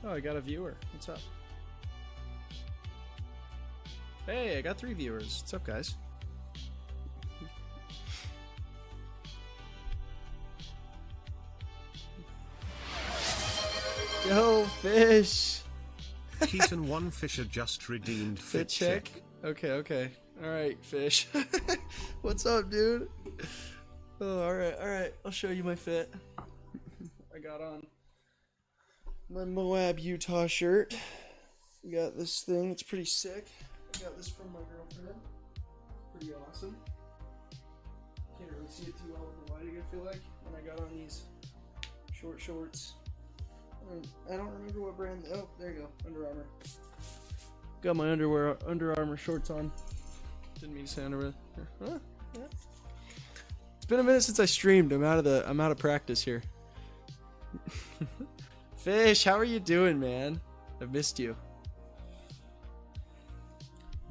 Oh, I got a viewer. What's up? Hey, I got 3 viewers. What's up, guys? Yo, fish! Keaton one Fisher just redeemed fit check. Okay, okay. Alright, fish. What's up, dude? Oh, alright. I'll show you my fit. I got on my Moab, Utah shirt. We got this thing. It's pretty sick. I got this from my girlfriend. Pretty awesome. Can't really see it too well with the lighting, I feel like. And I got on these short shorts. I don't remember what brand. Oh, there you go. Under Armour. Got my Under Armour shorts on. Didn't mean to say underwear. Huh? Yeah. It's been a minute since I streamed. I'm out of practice here. Fish, how are you doing, man? I've missed you.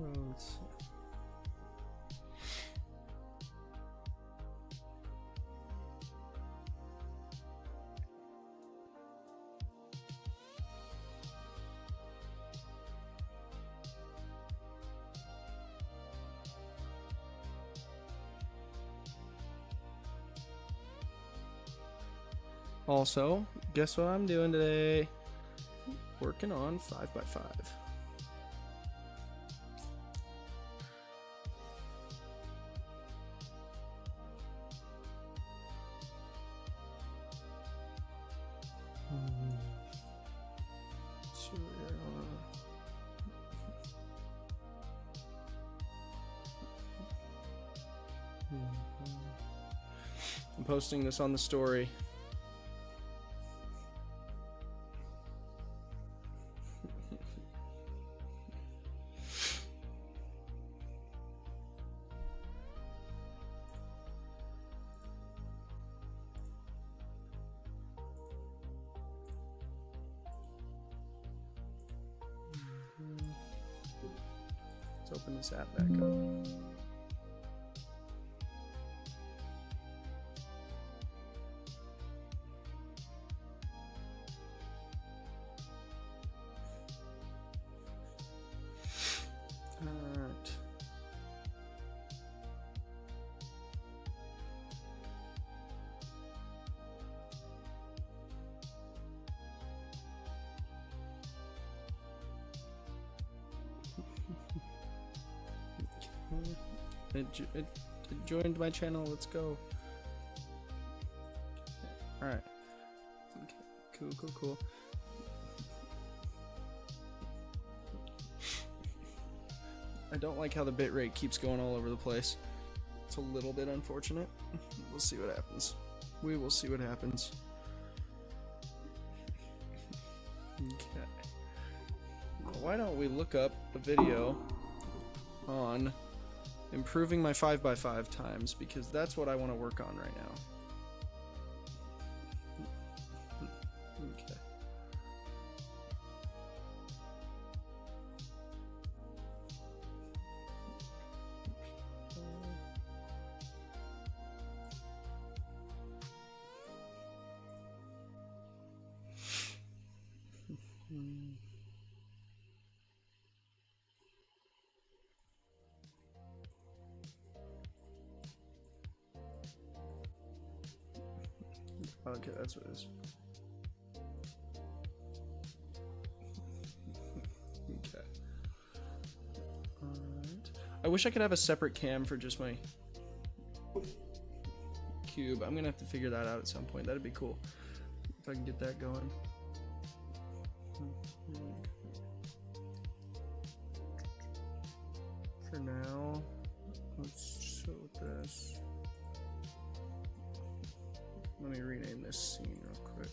Oh, let's see. Also, guess what I'm doing today? Working on 5x5. I'm posting this on the story. Let's open this app back up. It joined my channel. Let's go. All right. Okay. Cool. I don't like how the bitrate keeps going all over the place. It's a little bit unfortunate. We'll see what happens. We will see what happens. Okay. Well, why don't we look up a video on improving my 5x5 times, because that's what I want to work on right now. Okay. Okay, that's what it is. Okay. Alright. I wish I could have a separate cam for just my cube. I'm gonna have to figure that out at some point. That'd be cool if I can get that going. Let me rename this scene real quick.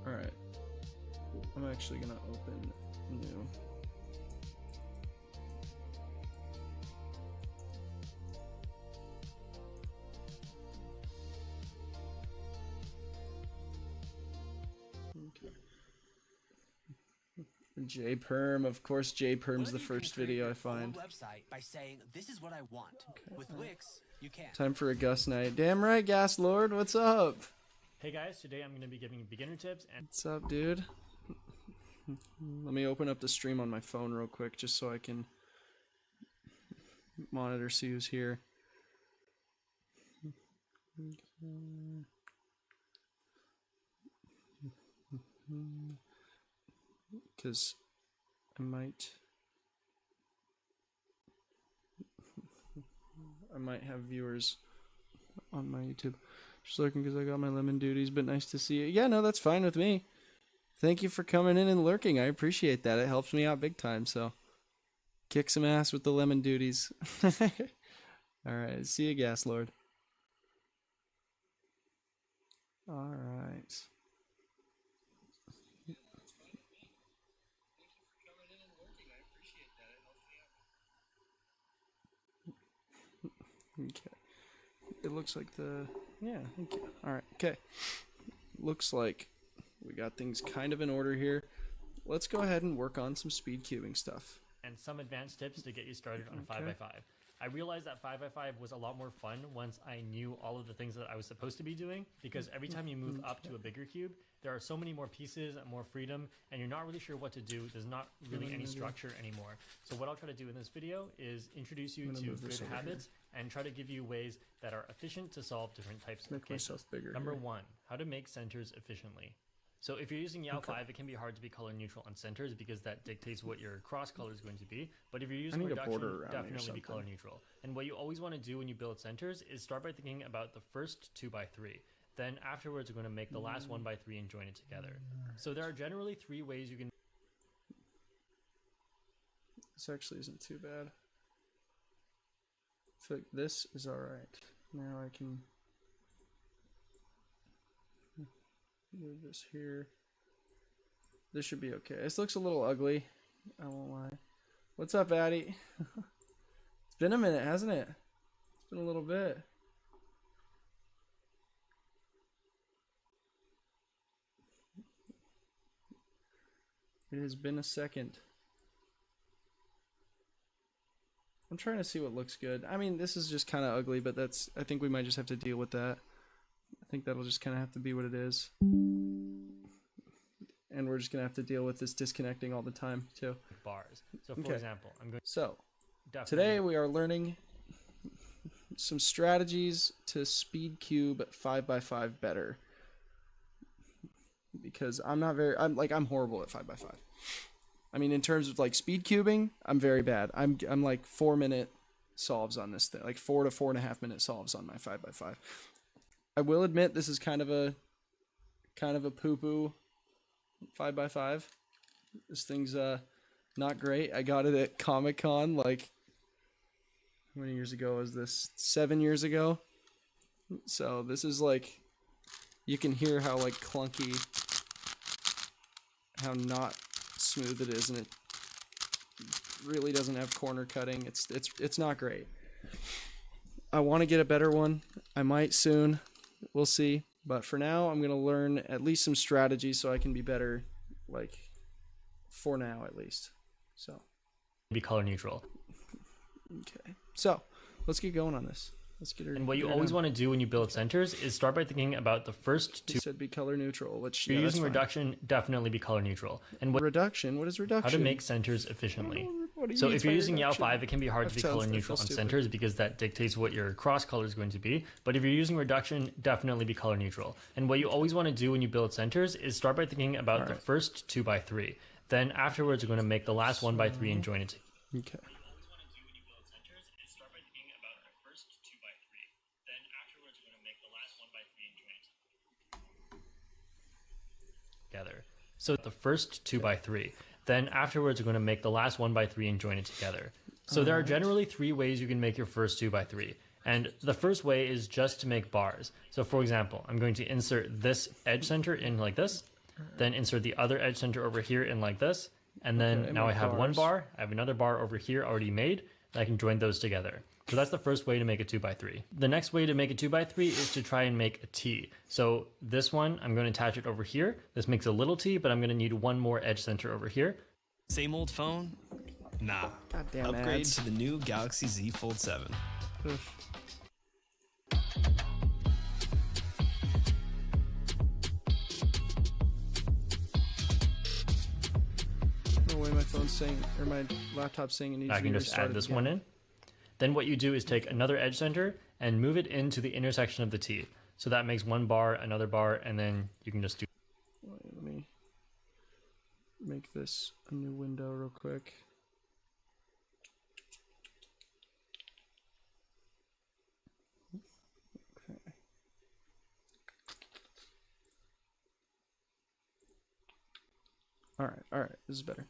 Alright. I'm actually gonna open new. Okay. J Perm, of course. J Perm's the first video I find. Website by saying this is what I want. Okay. With Wix, you can't. Time for a Gus night. Damn right, Gas Lord. What's up? Hey guys, today I'm going to be giving beginner tips and What's up, dude? Let me open up the stream on my phone real quick just so I can monitor, see who's here. Because I might have viewers on my YouTube. Just lurking because I got my lemon duties, but nice to see you. Yeah, no, that's fine with me. Thank you for coming in and lurking. I appreciate that. It helps me out big time, so kick some ass with the lemon duties. Alright, see you, Gas Lord. Alright. Okay. It looks like yeah, thank you. Alright, okay. Looks like we got things kind of in order here. Let's go ahead and work on some speed cubing stuff. some advanced tips to get you started on Okay. 5x5. I realized that 5x5 was a lot more fun once I knew all of the things that I was supposed to be doing, because every time you move up to a bigger cube, there are so many more pieces, more freedom, and you're not really sure what to do. There's not really any structure anymore. So what I'll try to do in this video is introduce you to good habits and try to give you ways that are efficient to solve different types of cases. Myself bigger. Number one, how to make centers efficiently. So if you're using Yao 5, it can be hard to be color neutral on centers because that dictates what your cross color is going to be. But if you're using reduction, definitely be color neutral. And what you always want to do when you build centers is start by thinking about the first 2x3. Then afterwards, you're going to make the last 1x3 and join it together. So there are generally 3 ways you can. This actually isn't too bad. I feel like this is alright. Now I can move this here. This should be okay. This looks a little ugly, I won't lie. What's up, Addie? It's been a minute, hasn't it? It's been a little bit. It has been a second. I'm trying to see what looks good. I mean, this is just kind of ugly, but that's, I think we might just have to deal with that. I think that'll just kind of have to be what it is. And we're just going to have to deal with this disconnecting all the time, too. Bars. So for example, I'm going So, today we are learning some strategies to speed cube 5x5 better. Because I'm horrible at 5x5. I mean, in terms of like speed cubing, I'm very bad. I'm like 4-minute solves on this thing, like 4 to 4.5 minute solves on my 5x5. I will admit this is kind of a poo-poo 5x5. This thing's not great. I got it at Comic-Con like, how many years ago was this? 7 years ago. So this is like, you can hear how like clunky, how not smooth it is, and it really doesn't have corner cutting. It's not great. I want to get a better one. I might soon. We'll see. But for now, I'm gonna learn at least some strategies so I can be better. Like for now, at least. So to be color neutral. Okay. So let's get going on this. Let's get her. And what you always want to do when you build centers is start by thinking about the first 2. You said be color neutral, which If you're using reduction, definitely be color neutral. And what reduction? What is reduction? how to make centers efficiently. What do you So mean if you're by using Yao reduction? 5, it can be hard to be color neutral on centers because that dictates what your cross color is going to be. But if you're using reduction, definitely be color neutral. And what you always want to do when you build centers is start by thinking about the first 2x3. Then afterwards, you're going to make the last 1x3 and join it Okay. together. So the first 2x3. Then afterwards, we're going to make the last 1x3 and join it together. So there are generally 3 ways you can make your first 2x3. And the first way is just to make bars. So for example, I'm going to insert this edge center in like this, then insert the other edge center over here in like this, and then now I have one bar, I have another bar over here already made, and I can join those together. So that's the first way to make a 2x3. The next way to make a 2x3 is to try and make a T. So this one, I'm going to attach it over here. This makes a little T, but I'm going to need one more edge center over here. Same old phone? Nah. Goddamn Upgrade ads. to the new Galaxy Z Fold 7. No way my phone's saying, or my laptop's saying it needs I to be can just restarted add this again. one in. Then what you do is take another edge center and move it into the intersection of the T. So that makes one bar, another bar, and then you can just do. Wait, let me make this a new window real quick. Okay. All right, this is better.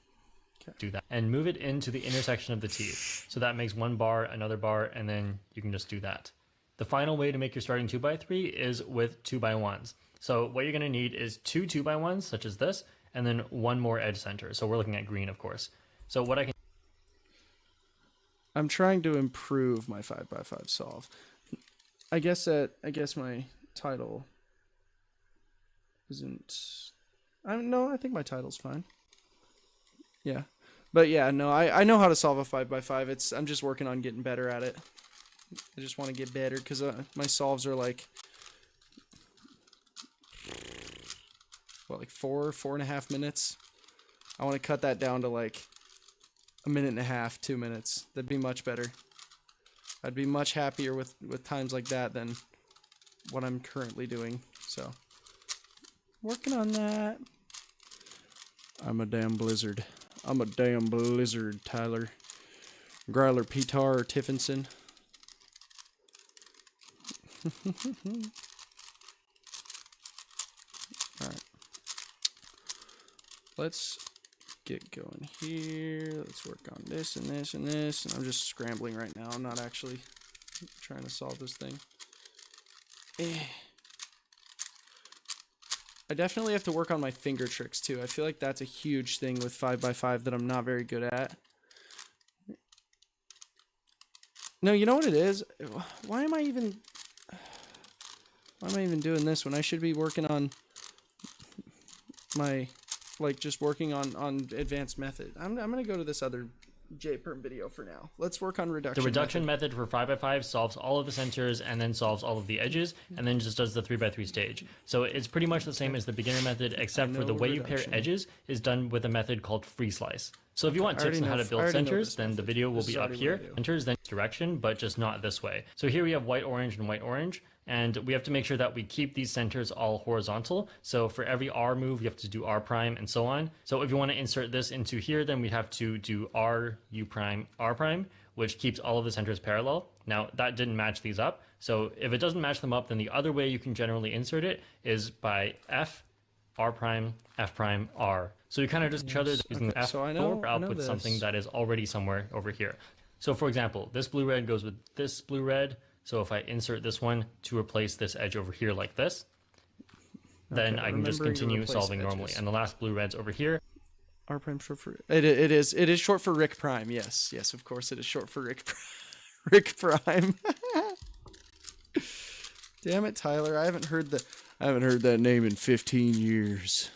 do that and move it into the intersection of the T. So that makes one bar, another bar, and then you can just do that. The final way to make your starting 2x3 is with 2x1s. So what you're going to need is 2 2x1s, such as this, and then one more edge center. So we're looking at green, of course. So what I can I'm trying to improve my 5x5 solve. I guess my title isn't. I think my title's fine. Yeah, but yeah, no, I know how to solve a 5x5. I'm just working on getting better at it. I just want to get better because my solves are like, what, like 4.5 minutes. I want to cut that down to like 1.5 minutes, 2 minutes. That'd be much better. I'd be much happier with times like that than what I'm currently doing. So, working on that. I'm a damn blizzard. I'm a damn blizzard, Tyler. Greiler, Petar, or Tiffinson. Alright. Let's get going here. Let's work on this and this and this. And I'm just scrambling right now. I'm not actually trying to solve this thing. I definitely have to work on my finger tricks too. I feel like that's a huge thing with 5x5 that I'm not very good at. No, you know what it is? Why am I even doing this when I should be working on my, like, just working on advanced method? I'm gonna go to this other JPerm video for now. Let's work on reduction. The reduction method for 5x5 solves all of the centers and then solves all of the edges and then just does the 3x3 stage. So it's pretty much the same as the beginner method, except for the way you pair edges is done with a method called free slice. So if you want tips on how to build centers, then the video will be up here. Centers, then direction, but just not this way. So here we have white, orange, and white, orange. And we have to make sure that we keep these centers all horizontal. So for every R move, you have to do R prime and so on. So if you want to insert this into here, then we have to do R, U prime, R prime, which keeps all of the centers parallel. Now that didn't match these up. So if it doesn't match them up, then the other way you can generally insert it is by F, R prime, F prime, R. So you kind of just each other using the F so I or output something that is already somewhere over here. So for example, this blue red goes with this blue red. So if I insert this one to replace this edge over here like this, then I can just continue solving normally. And the last blue red's over here. R prime short for it is short for Rick Prime. Yes, of course it is short for Rick Prime. Damn it, Tyler! I haven't heard that name in 15 years.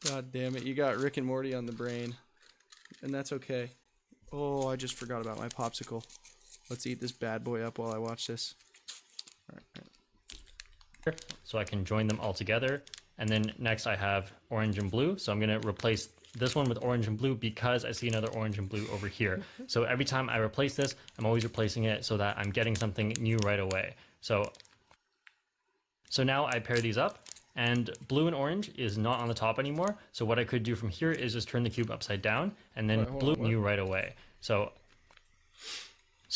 God damn it! You got Rick and Morty on the brain, and that's okay. Oh, I just forgot about my popsicle. Let's eat this bad boy up while I watch this. All right. So I can join them all together. And then next I have orange and blue. So I'm going to replace this one with orange and blue because I see another orange and blue over here. So every time I replace this, I'm always replacing it so that I'm getting something new right away. So now I pair these up. And blue and orange is not on the top anymore. So what I could do from here is just turn the cube upside down and then blue new right away. So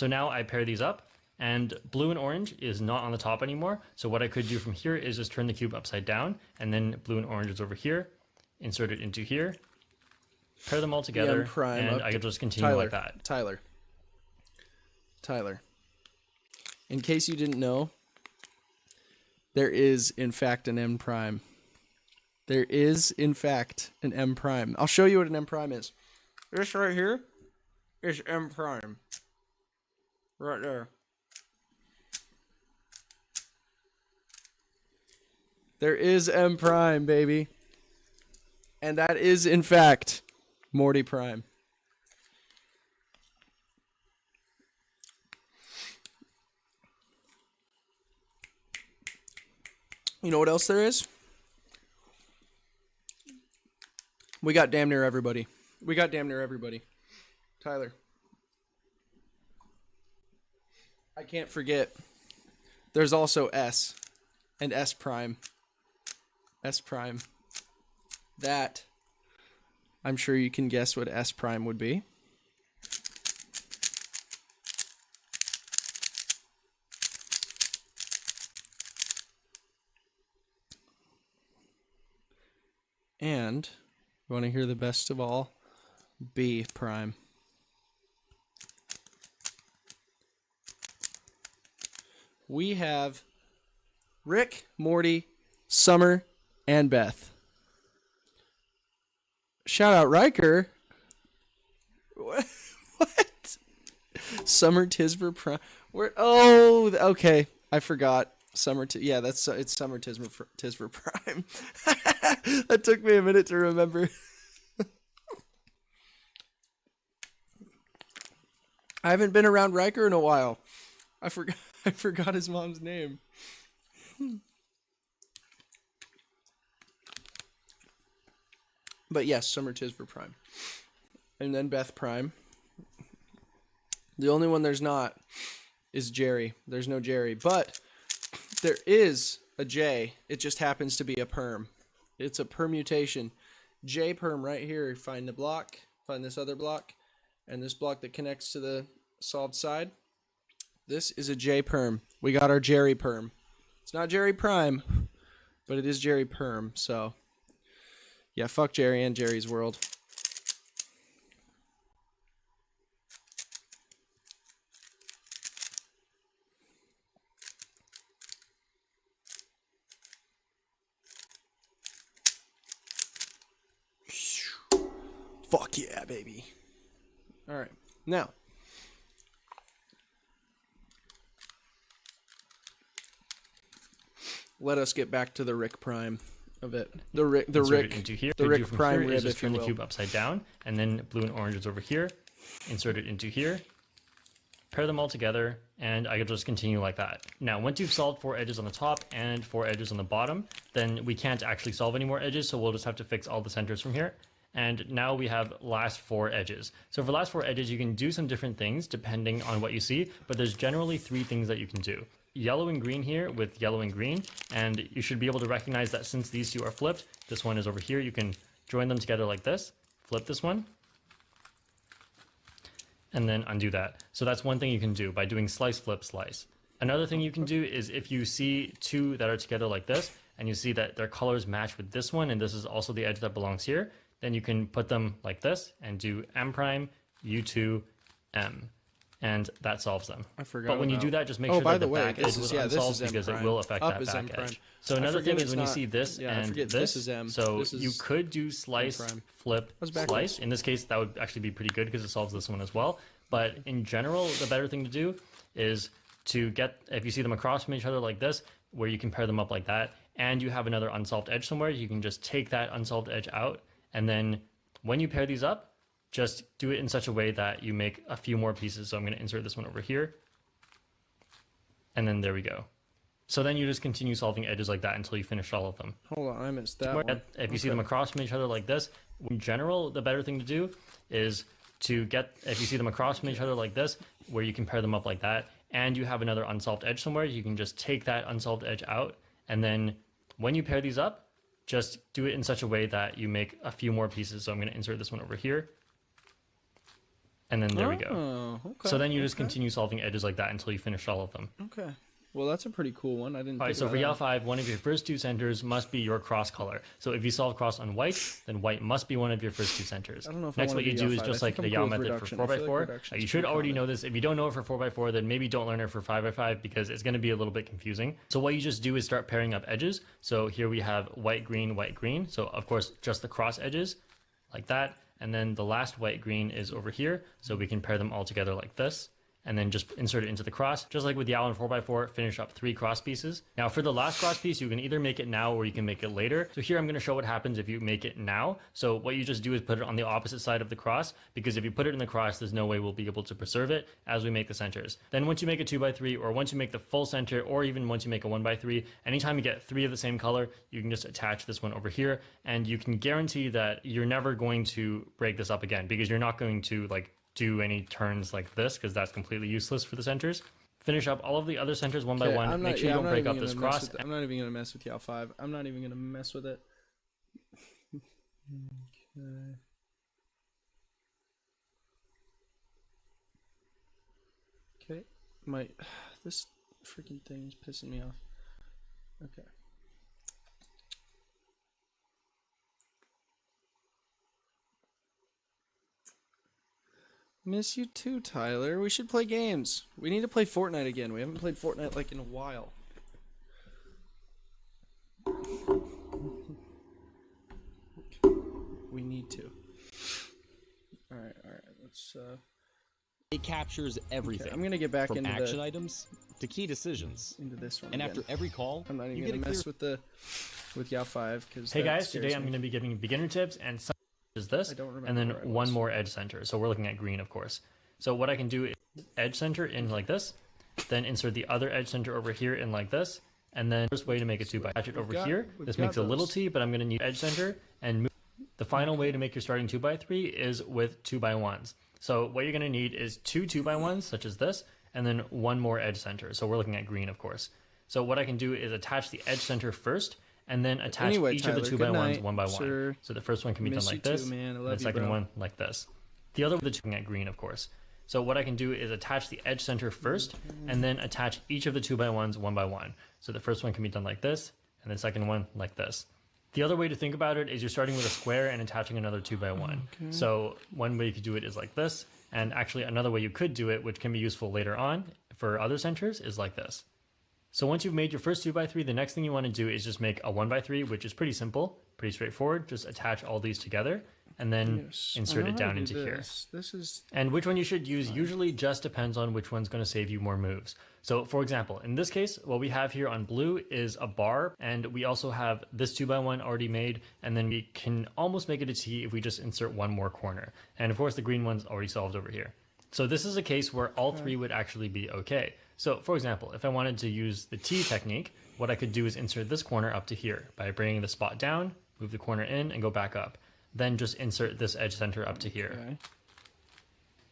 now I pair these up and blue and orange is not on the top anymore. So what I could do from here is just turn the cube upside down and then blue and orange is over here. insert it into here, pair them all together, prime and up I to can just continue like that. Tyler. In case you didn't know, there is, in fact, an M prime. There is, in fact, an M prime. I'll show you what an M prime is. This right here is M prime. Right there. There is M prime, baby. And that is, in fact, Morty prime. You know what else there is? We got damn near everybody. Tyler. I can't forget. There's also S. And S prime. S prime. That, I'm sure you can guess what S prime would be. And, you want to hear the best of all? B prime. We have Rick, Morty, Summer, and Beth. Shout out Riker. What? Summer Tisver Prime. Where? Oh, okay. I forgot. Yeah, it's Summer Tisver Prime. That took me a minute to remember. I haven't been around Riker in a while. I forgot his mom's name. But yes, Summer Tisver Prime. And then Beth Prime. The only one there's not is Jerry. There's no Jerry. But there is a J. It just happens to be a perm. It's a permutation. J perm right here. Find the block. Find this other block. And this block that connects to the solved side. This is a J perm. We got our Jerry perm. It's not Jerry Prime, but it is Jerry perm. So, yeah, fuck Jerry and Jerry's World. Fuck yeah, baby. All right. Now, let us get back to the Rick Prime of it. The Rick into here. the Rick from Prime here rib, is just if you turn the will. cube upside down, and then blue and orange is over here. Insert it into here. Pair them all together, and I can just continue like that. Now, once you've solved 4 edges on the top and 4 edges on the bottom, then we can't actually solve any more edges, so we'll just have to fix all the centers from here. And now we have last 4 edges. So for last 4 edges, you can do some different things depending on what you see, but there's generally 3 things that you can do. Yellow and green here with yellow and green, and you should be able to recognize that since these 2 are flipped, this one is over here, you can join them together like this, flip this one, and then undo that. So that's one thing you can do by doing slice, flip, slice. Another thing you can do is if you see 2 that are together like this, and you see that their colors match with this one, and this is also the edge that belongs here, then you can put them like this and do M prime, U2, M. And that solves them. I forgot. But when you do that, just make sure that the back edge was unsolved because it will affect that back edge. So another thing is when you see this and this is M. so This is you could do slice, flip, slice. In this case, that would actually be pretty good because it solves this one as well. But in general, the better thing to do is to get, if you see them across from each other like this, where you can pair them up like that, and you have another unsolved edge somewhere, you can just take that unsolved edge out, and then when you pair these up, just do it in such a way that you make a few more pieces. So I'm going to insert this one over here. And then there we go. So then you just continue solving edges like that until you finish all of them. Hold on, I missed that one. If you see them across from each other like this, in general, the better thing to do is to get, if you see them across from each other like this, where you can pair them up like that, and you have another unsolved edge somewhere, you can just take that unsolved edge out. And then when you pair these up, just do it in such a way that you make a few more pieces. So I'm going to insert this one over here. And then there we go. Okay. So then you just continue solving edges like that until you finish all of them. Okay. Well, that's a pretty cool one. I didn't. All right, so for Yao5, one of your first two centers must be your cross color. So if you solve cross on white, then white must be one of your first two centers. I don't know if Next, I what wanna you do do is Yao5. just I like think the I'm Yao cool with method for reduction. I feel like 4x4. reduction You is should pretty already common. know this. If you don't know it for 4x4, then maybe don't learn it for 5x5 because it's going to be a little bit confusing. So what you just do is start pairing up edges. So here we have white, green, white, green. So of course, just the cross edges like that. And then the last white, green is over here. So we can pair them all together like this. And then just insert it into the cross. Just like with Yao and 4x4, finish up 3 cross pieces. Now for the last cross piece, you can either make it now or you can make it later. So here I'm gonna show what happens if you make it now. So what you just do is put it on the opposite side of the cross, because if you put it in the cross, there's no way we'll be able to preserve it as we make the centers. Then once you make a 2x3, or once you make the full center, or even once you make a 1x3, anytime you get 3 of the same color, you can just attach this one over here, and you can guarantee that you're never going to break this up again, because you're not going to like do any turns like this, because that's completely useless for the centers. Finish up all of the other centers one by one. Make sure you don't break up this cross. I'm not even gonna mess with Yao 5. I'm not even gonna mess with it. Okay. This freaking thing is pissing me off. Okay. Miss you too, Tyler. We should play games. We need to play Fortnite again. We haven't played Fortnite like in a while. We need to. Alright. Let's It captures everything. okay, I'm gonna get back from into action items to key decisions. into this one. And again. after every call, I'm not even you gonna get a mess clear with Yao 5 because Hey guys, today I'm going to be giving beginner tips, and some is this, I don't remember and then where I one was. more edge center. So we're looking at green, of course. So what I can do is edge center in like this, then insert the other edge center over here in like this, and then first way to make a 2x attach it over here. This makes a little t, but I'm going to need edge center and move. The final way to make your starting 2x3 is with 2x1s. So what you're going to need is 2 2x1s, such as this, and then one more edge center. So we're looking at green, of course. So what I can do is attach the edge center first, and then attach each Tyler, of the 2x1s good night, one by one. sir. So the first one can be done Miss like you too, this, man. I and love the you, second bro. one like this. The other the two at green, of course. So what I can do is attach the edge center first, and then attach each of the 2x1s one by one. So the first one can be done like this, and the second one like this. The other way to think about it is you're starting with a square and attaching another 2x1. So one way you could do it is like this, and actually another way you could do it, which can be useful later on for other centers, is like this. So once you've made your first 2x3, the next thing you want to do is just make a 1x3, which is pretty simple, pretty straightforward. Just attach all these together, and then insert it down into here. This is And which one you should use usually just depends on which one's going to save you more moves. So for example, in this case, what we have here on blue is a bar, and we also have this 2x1 already made, and then we can almost make it a T if we just insert one more corner. And of course the green one's already solved over here. So this is a case where all 3 would actually be okay. So for example, if I wanted to use the T technique, what I could do is insert this corner up to here by bringing the spot down, move the corner in, and go back up. Then just insert this edge center up to here. okay.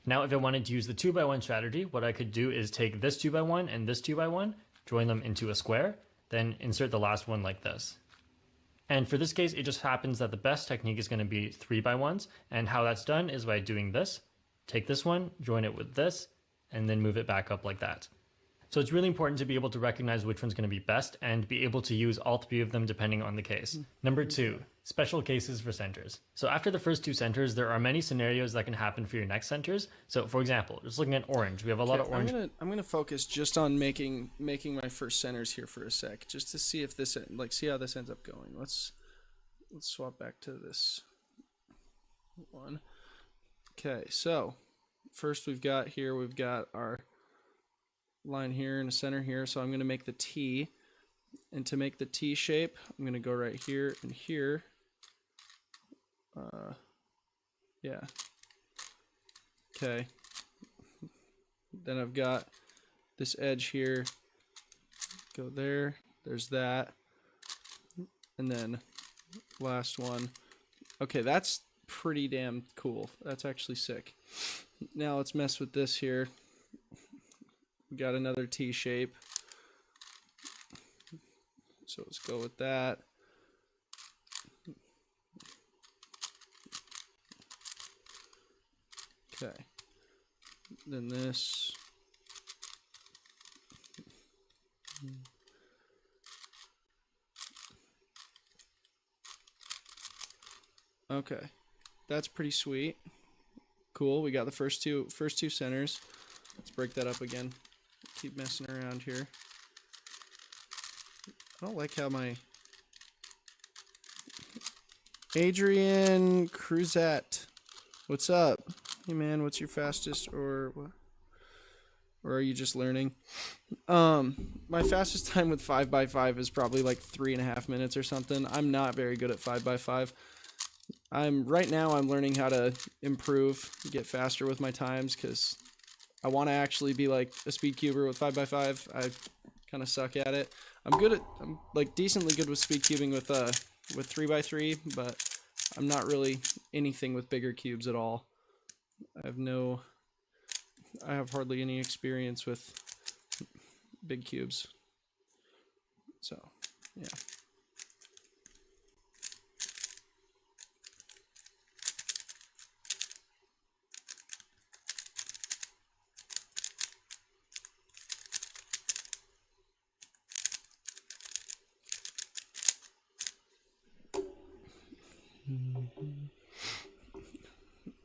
Now, if I wanted to use the 2x1 strategy, what I could do is take this 2x1 and this 2x1, join them into a square, then insert the last one like this. And for this case, it just happens that the best technique is going to be 3x1s, and how that's done is by doing this. Take this one, join it with this, and then move it back up like that. So it's really important to be able to recognize which one's going to be best and be able to use all 3 of them depending on the case. Number 2, special cases for centers. So after the first 2 centers, there are many scenarios that can happen for your next centers. So for example, just looking at orange, we have a lot of orange. I'm gonna focus just on making my first centers here for a sec, just to see if this see how this ends up going. Let's swap back to this one. Okay, so first we've got our line here and a center here, so I'm going to make the T, and to make the T shape I'm going to go right here and here. Yeah, okay, then I've got this edge here, go there, there's that, and then last one. Okay, that's pretty damn cool. That's actually sick. Now let's mess with this here. We got another T shape. So let's go with that. Okay. Then this. Okay. That's pretty sweet. Cool. We got the first two centers. Let's break that up again. Keep messing around here. I don't like how my Adrian Cruzette. What's up? Hey man, what's your fastest or are you just learning? My fastest time with 5x5 is probably like 3.5 minutes or something. I'm not very good at 5x5. Right now I'm learning how to improve, get faster with my times because I want to actually be like a speed cuber with 5x5. I kind of suck at it. I'm like decently good with speed cubing with 3x3, but I'm not really anything with bigger cubes at all. I have hardly any experience with big cubes. So, yeah.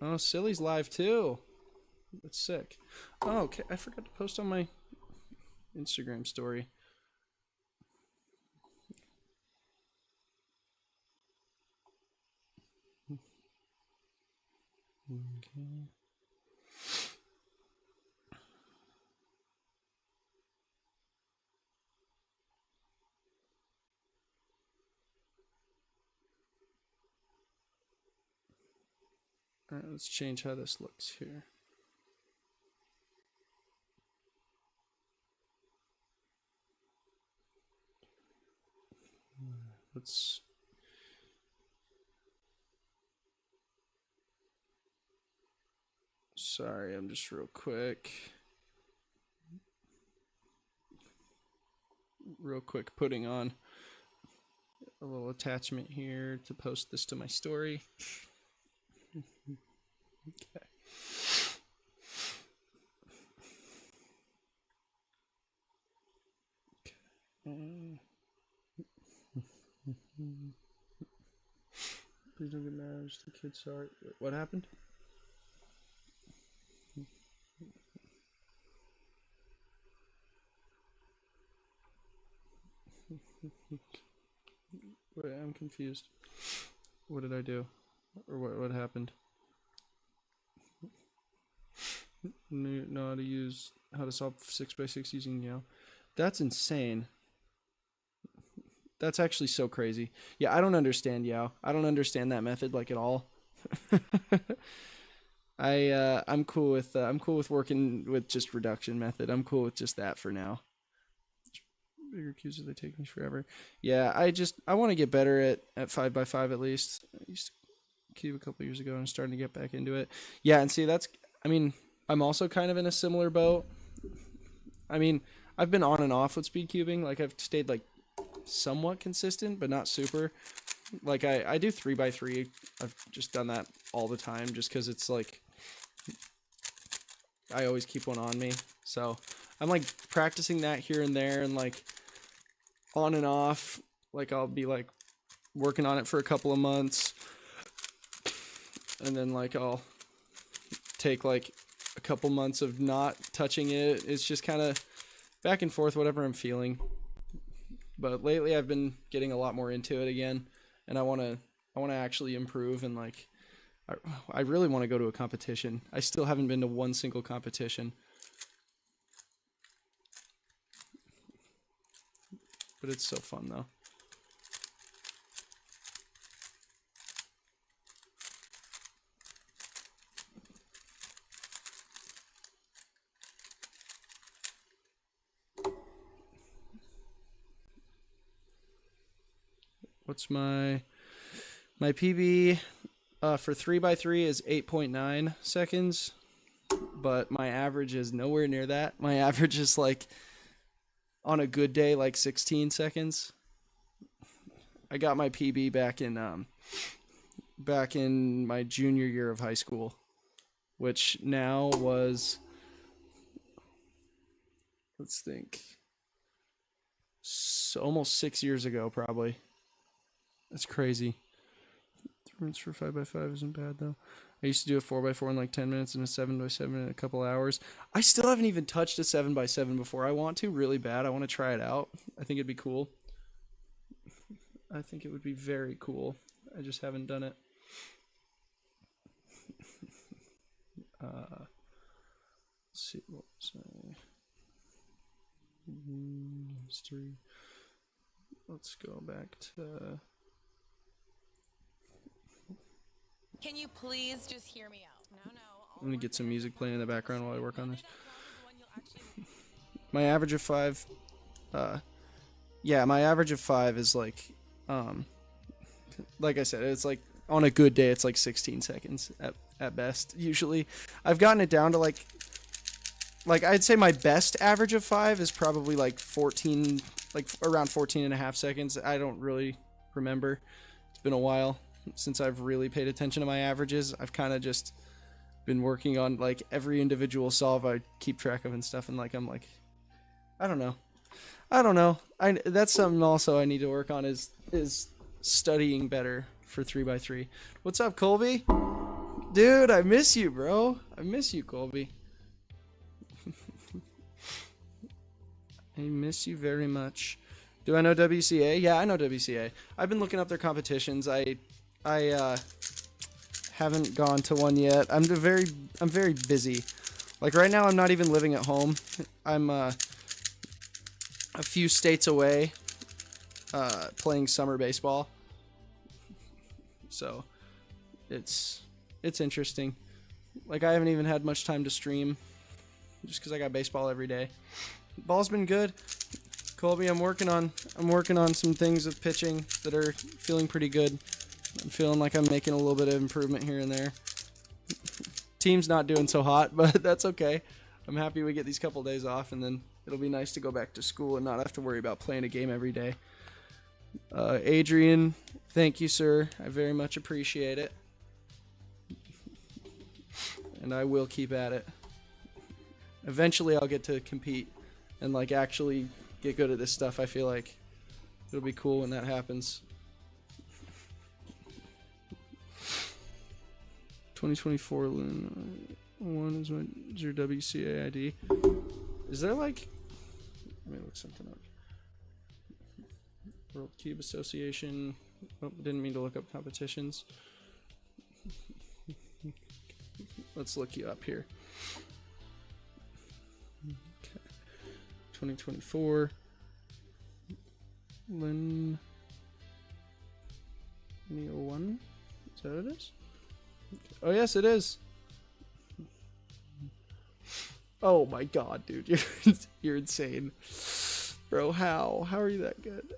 Oh, Silly's live too. That's sick. Oh, okay. I forgot to post on my Instagram story. Okay. All right, let's change how this looks here. Let's Sorry, I'm just real quick putting on a little attachment here to post this to my story. Okay. Please don't get mad. Just the kids. Sorry. What happened? Wait, I'm confused. What did I do? Or what happened? Know how to solve 6x6 using Yao. That's insane. That's actually so crazy. Yeah, I don't understand Yao. I don't understand that method like at all. I'm cool with working with just reduction method. I'm cool with just that for now. Bigger cubes, they take me forever. Yeah, I want to get better at 5x5 at least. I used to cube a couple years ago and I'm starting to get back into it. Yeah, and see I'm also kind of in a similar boat. I mean, I've been on and off with speed cubing. Like I've stayed like somewhat consistent, but not super. Like I do 3x3. I've just done that all the time just because it's like I always keep one on me. So I'm like practicing that here and there and like on and off. Like I'll be like working on it for a couple of months and then like I'll take like a couple months of not touching it. It's just kind of back and forth, whatever I'm feeling. But lately I've been getting a lot more into it again, and I want to actually improve and like I really want to go to a competition. I still haven't been to one single competition. But it's so fun though. What's my PB for 3x3 is 8.9 seconds, but my average is nowhere near that. My average is like on a good day like 16 seconds. I got my PB back in my junior year of high school, which now was, let's think, almost 6 years ago probably. That's crazy. Increments for 5x5 isn't bad though. I used to do a 4x4 in like 10 minutes and a 7x7 in a couple hours. I still haven't even touched a 7x7 before. I want to really bad. I want to try it out. I think it'd be cool. I think it would be very cool. I just haven't done it. Let's see what was history. Let's go back to. Can you please just hear me out? No. I'm gonna get some music playing in the background while I work on this. My average of 5. Yeah, my average of 5 is like I said, it's like on a good day, it's like 16 seconds at best. Usually, I've gotten it down to like I'd say my best average of 5 is probably like 14, like around 14 and a half seconds. I don't really remember. It's been a while since I've really paid attention to my averages. I've kind of just been working on like every individual solve I keep track of and stuff, and like I'm like, I don't know. That's something also I need to work on is studying better for 3x3. What's up, Colby? Dude, I miss you, bro. I miss you, Colby. I miss you very much. Do I know WCA? Yeah, I know WCA. I've been looking up their competitions. I haven't gone to one yet. I'm very busy. Like right now, I'm not even living at home. I'm a few states away, playing summer baseball. So, it's interesting. Like I haven't even had much time to stream, just because I got baseball every day. Ball's been good. Colby, I'm working on some things with pitching that are feeling pretty good. I'm feeling like I'm making a little bit of improvement here and there. Team's not doing so hot, but that's okay. I'm happy we get these couple days off, and then it'll be nice to go back to school and not have to worry about playing a game every day. Adrian, thank you, sir. I very much appreciate it. And I will keep at it. Eventually I'll get to compete and like actually get good at this stuff. I feel like it'll be cool when that happens. 2024 Lin 1 is your WCA ID. Is there like, let me look something up. World Cube Association. Oh, didn't mean to look up competitions. Let's look you up here. Okay. 2024 Lin 01. Is that what it is? Oh yes, it is. Oh my god, dude, you're insane, bro. How are you that good?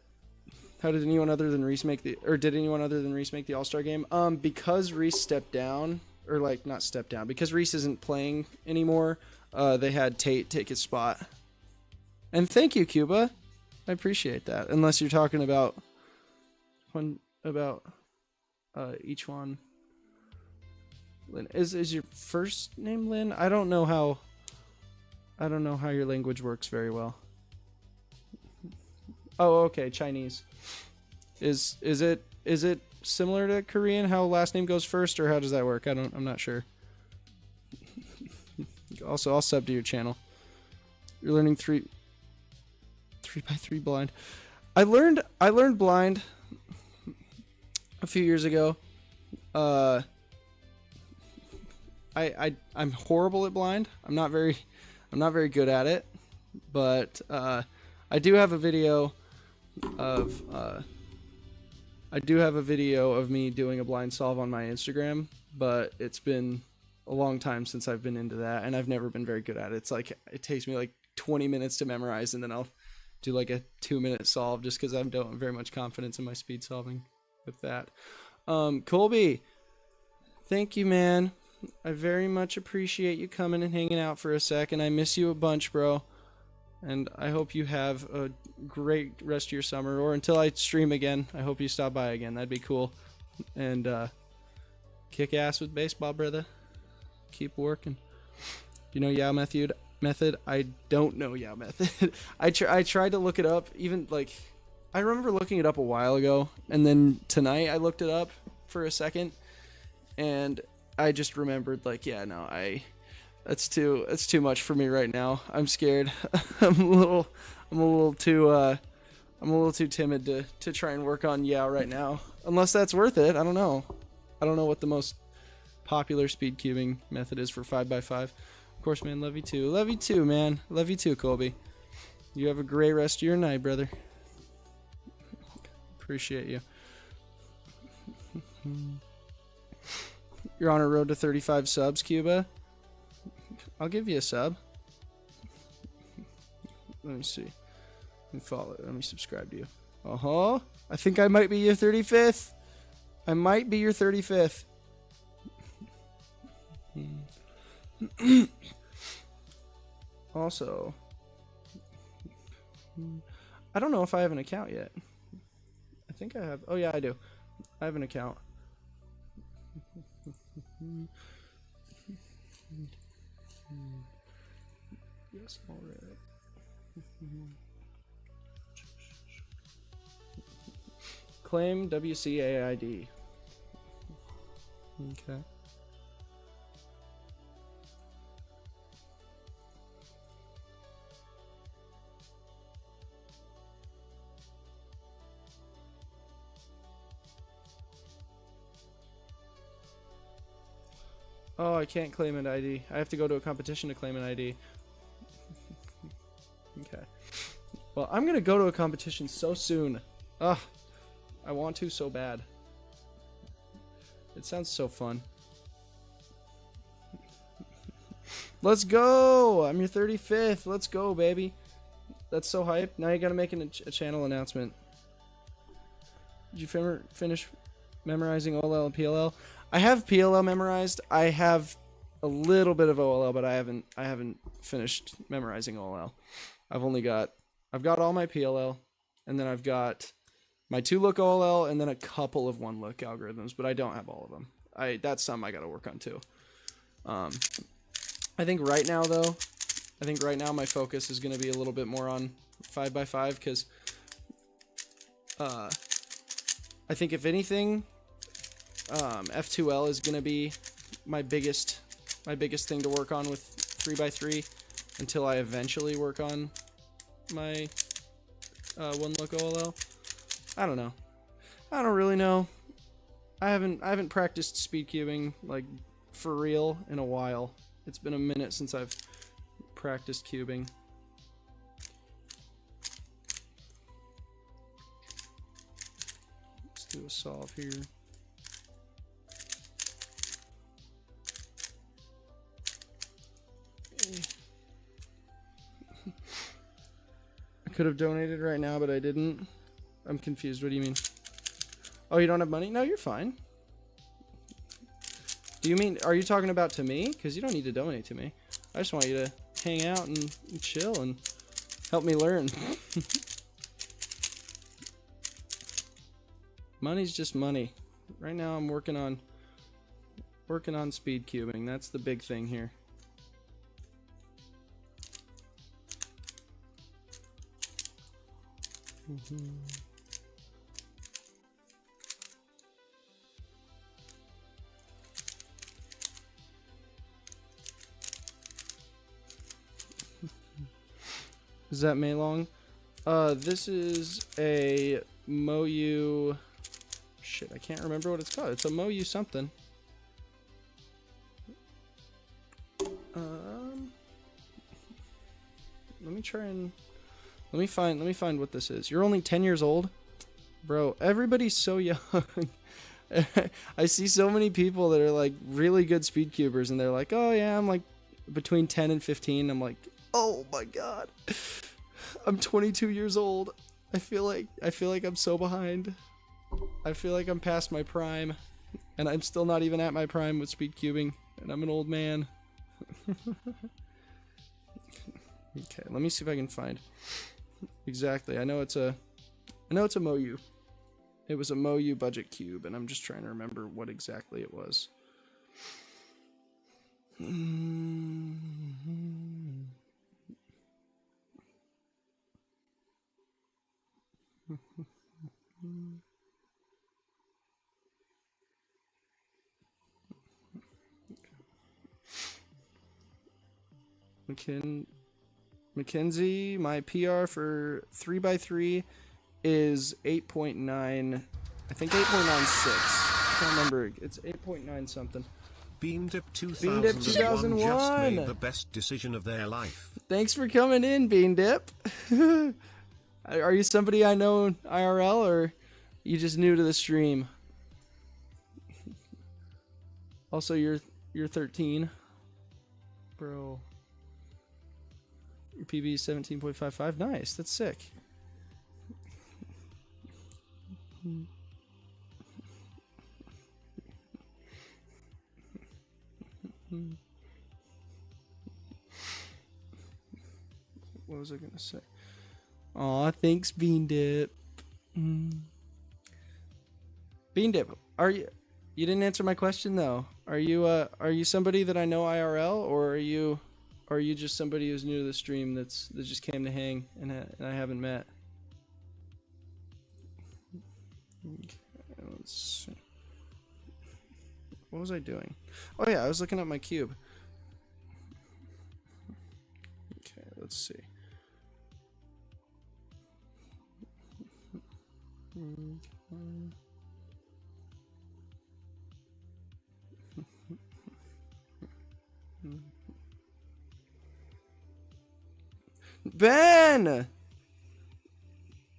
How did anyone other than Reese make the, or did anyone other than Reese make the All-Star game? Because Reese stepped down, or like not stepped down, because Reese isn't playing anymore. They had Tate take his spot. And thank you, Cuba. I appreciate that. Unless you're talking about each one. Lynn. Is your first name Lynn? I don't know how your language works very well. Oh, okay, Chinese. Is it similar to Korean, how last name goes first, or how does that work? I'm not sure. Also, I'll sub to your channel. You're learning 3x3 blind. I learned blind a few years ago. I'm horrible at blind. I'm not very good at it, but I do have a video of me doing a blind solve on my Instagram, but it's been a long time since I've been into that, and I've never been very good at it. It's like it takes me like 20 minutes to memorize, and then I'll do like a 2-minute solve just because I don't have very much confidence in my speed solving with that. Colby, thank you, man. I very much appreciate you coming and hanging out for a sec, and I miss you a bunch, bro. And I hope you have a great rest of your summer, or until I stream again, I hope you stop by again. That'd be cool. And kick ass with baseball, brother. Keep working. You know Yao method? I don't know Yao method. I tried to look it up. Even like, I remember looking it up a while ago, and then tonight I looked it up for a second, and I just remembered, like, yeah, no, that's too much for me right now. I'm scared. I'm a little too timid to try and work on right now. Unless that's worth it. I don't know. I don't know what the most popular speed cubing method is for 5x5. Of course, man, love you too. Love you too, man. Love you too, Colby. You have a great rest of your night, brother. Appreciate you. You're on a road to 35 subs, Cuba. I'll give you a sub. Let me see. Let me follow. Let me subscribe to you. I think I might be your 35th. I might be your 35th. Also, I don't know if I have an account yet. I think I have. Oh yeah, I do. I have an account. Yes, all right. Claim WCAID. Okay. Oh, I can't claim an ID. I have to go to a competition to claim an ID. Okay. Well, I'm gonna go to a competition so soon. Ugh. I want to so bad. It sounds so fun. Let's go! I'm your 35th. Let's go, baby. That's so hype. Now you gotta make a channel announcement. Did you finish memorizing OLL and PLL? I have PLL memorized. I have a little bit of OLL, but I haven't finished memorizing OLL. I've got all my PLL, and then I've got my 2-look OLL, and then a couple of 1-look algorithms, but I don't have all of them. That's something I got to work on too. I think right now though, my focus is going to be a little bit more on 5x5 because I think if anything, F2L is going to be my biggest thing to work on with 3x3 until I eventually work on my 1-look OLL. I don't know. I don't really know. I haven't practiced speed cubing like for real in a while. It's been a minute since I've practiced cubing. Let's do a solve here. I could have donated right now, but I didn't. I'm confused. What do you mean? Oh, you don't have money? No, you're fine. Do you mean, are you talking about to me? Because you don't need to donate to me. I just want you to hang out and chill and help me learn. Money's just money. Right now I'm working on speed cubing. That's the big thing here. Is that Maylong? This is a Moyu. Shit, I can't remember what it's called. It's a Moyu something. Let me find what this is. You're only 10 years old? Bro, everybody's so young. I see so many people that are like really good speed cubers and they're like, "Oh yeah, I'm like between 10 and 15." I'm like, "Oh my god. I'm 22 years old. I feel like I'm so behind. I feel like I'm past my prime and I'm still not even at my prime with speed cubing and I'm an old man." Okay, let me see if I can find exactly. I know it's a Moyu. It was a Moyu budget cube, and I'm just trying to remember what exactly it was. Mackenzie, my PR for 3x3 is 8.9. I think 8.96. I can't remember. It's 8.9 something. BeamDip BeamDip 2001 just 2001. made the best decision of their life. Thanks for coming in, Bean Dip. Are you somebody I know IRL, or you just new to the stream? Also, you're 13, bro. Your PB is 17.55. Nice, that's sick. What was I gonna say? Aw, thanks, Bean Dip. Bean Dip, are you? You didn't answer my question though. Are you somebody that I know IRL, or are you just somebody who's new to the stream that just came to hang and I haven't met? Okay, let's see. What was I doing? Oh yeah, I was looking at my cube. Okay, let's see. Ben!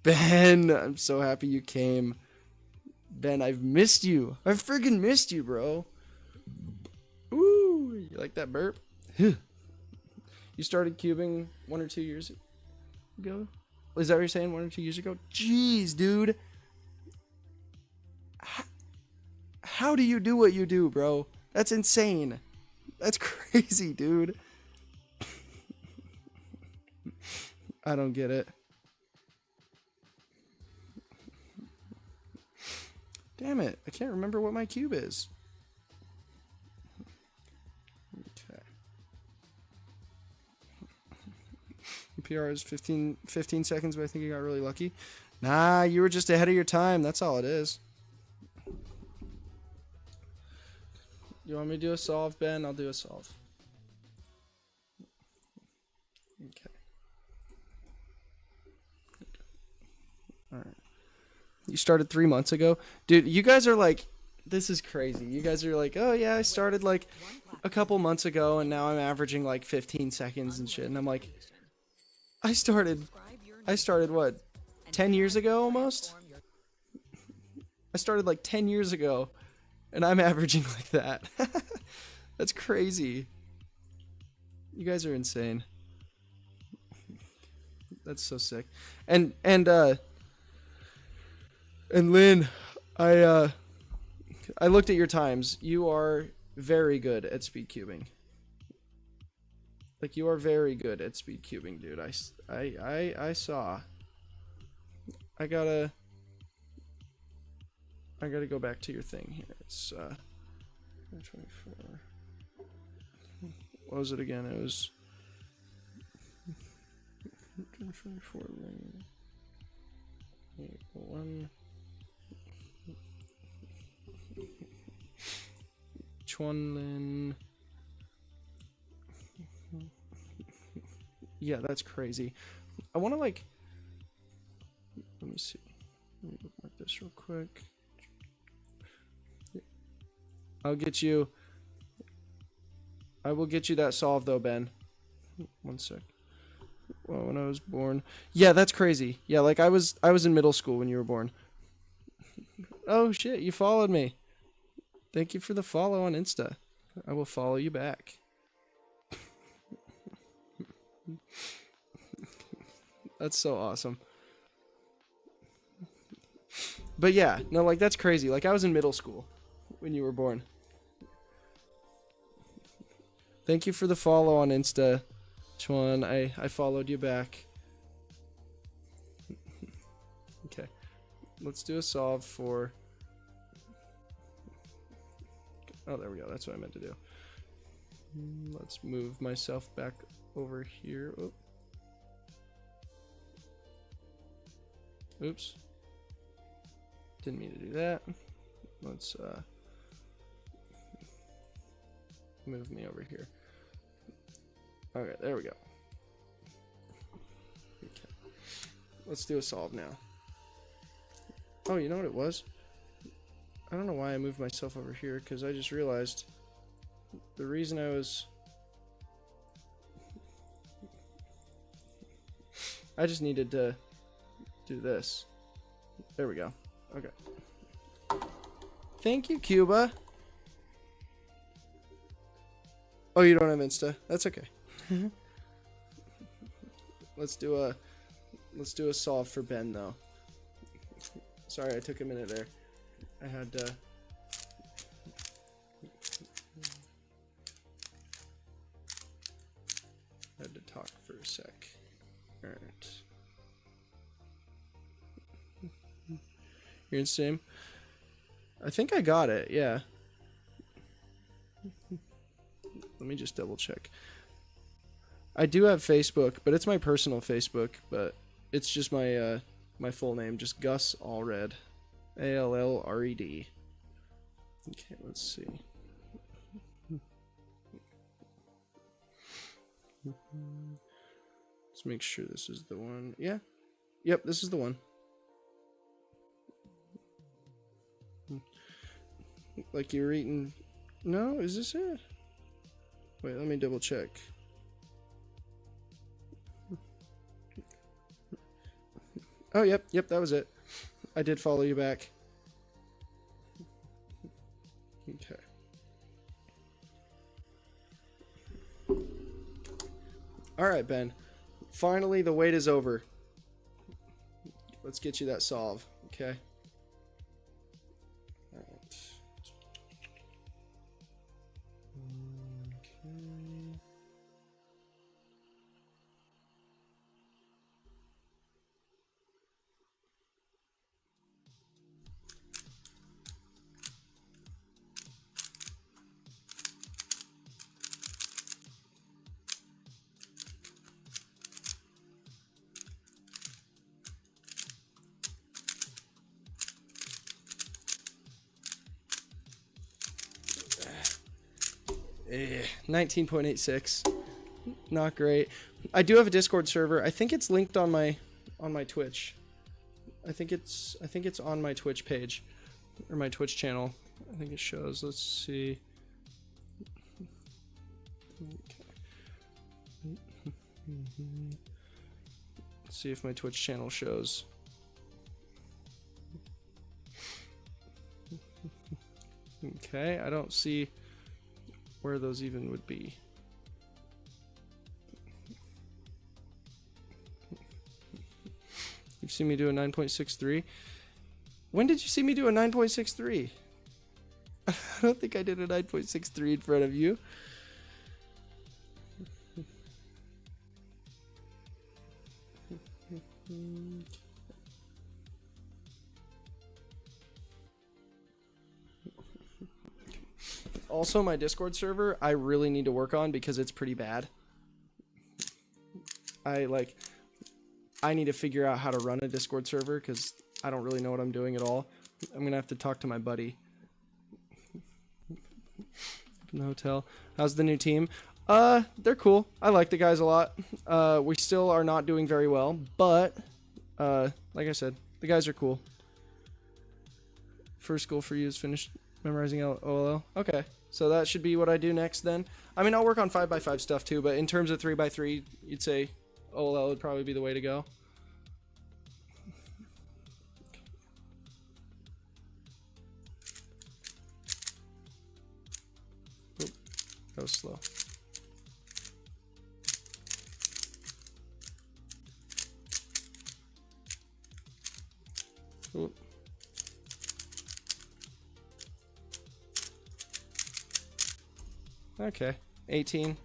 Ben, I'm so happy you came. Ben, I've missed you. I've friggin' missed you, bro. Ooh, you like that burp? You started cubing 1 or 2 years ago? Is that what you're saying, 1 or 2 years ago? Jeez, dude. How do you do what you do, bro? That's insane. That's crazy, dude. I don't get it. Damn it. I can't remember what my cube is. Okay. PR is 15 seconds, but I think you got really lucky. Nah, you were just ahead of your time. That's all it is. You want me to do a solve, Ben? I'll do a solve. Okay. Alright. You started 3 months ago? Dude, you guys are like, this is crazy. You guys are like, oh yeah, I started like a couple months ago and now I'm averaging like 15 seconds and shit. And I'm like, I started what, 10 years ago almost? I started like 10 years ago and I'm averaging like that. That's crazy. You guys are insane. That's so sick. And Lynn, I looked at your times. You are very good at speedcubing. Like, you are very good at speedcubing, dude. I saw. I gotta go back to your thing here. It's 24. What was it again? It was 24 lane. 1 Chunlin. Yeah, that's crazy. I want to like. Let me see. Let me bookmark this real quick. I'll get you. I will get you that solved though, Ben. 1 sec. Well, when I was born. Yeah, that's crazy. Yeah, like I was in middle school when you were born. Oh shit, you followed me. Thank you for the follow on Insta. I will follow you back. That's so awesome. But yeah, no, like that's crazy. Like I was in middle school when you were born. Thank you for the follow on Insta, Chuan. I followed you back. Okay. Let's do a solve for... Oh, there we go. That's what I meant to do. Let's move myself back over here. Oh. Oops. Didn't mean to do that. Let's move me over here. Okay, there we go. Okay. Let's do a solve now. Oh, you know what it was? I don't know why I moved myself over here, because I just realized the reason I was... I just needed to do this. There we go. Okay. Thank you, Cuba. Oh, you don't have Insta? That's okay. Let's do a solve for Ben though. Sorry, I took a minute there. I had to talk for a sec. All right. You're in Steam? I think I got it. Yeah. Let me just double check. I do have Facebook, but it's my personal Facebook, but it's just my my full name, just Gus Allred. Allred. Okay, let's see. Let's make sure this is the one. Yeah. Yep, this is the one. Like you were eating... No, is this it? Wait, let me double check. Oh, yep, that was it. I did follow you back. Okay. Alright, Ben. Finally, the wait is over. Let's get you that solve, okay? Alright. Okay. Eh, 19.86. Not great. I do have a Discord server. I think it's linked on my Twitch. I think it's on my Twitch page or my Twitch channel. I think it shows. Let's see. Okay. Let's see if my Twitch channel shows. Okay, I don't see where those even would be. You've seen me do a 9.63. When did you see me do a 9.63? I don't think I did a 9.63 in front of you. Also, my Discord server, I really need to work on because it's pretty bad. I need to figure out how to run a Discord server because I don't really know what I'm doing at all. I'm gonna have to talk to my buddy. In the hotel. How's the new team? They're cool. I like the guys a lot. We still are not doing very well, but like I said, the guys are cool. First goal for you is finished memorizing OLL. Okay, so that should be what I do next then. I mean, I'll work on 5x5 stuff too, but in terms of 3x3, you'd say OLL would probably be the way to go. Oop, that was slow. Oop. Okay, 18.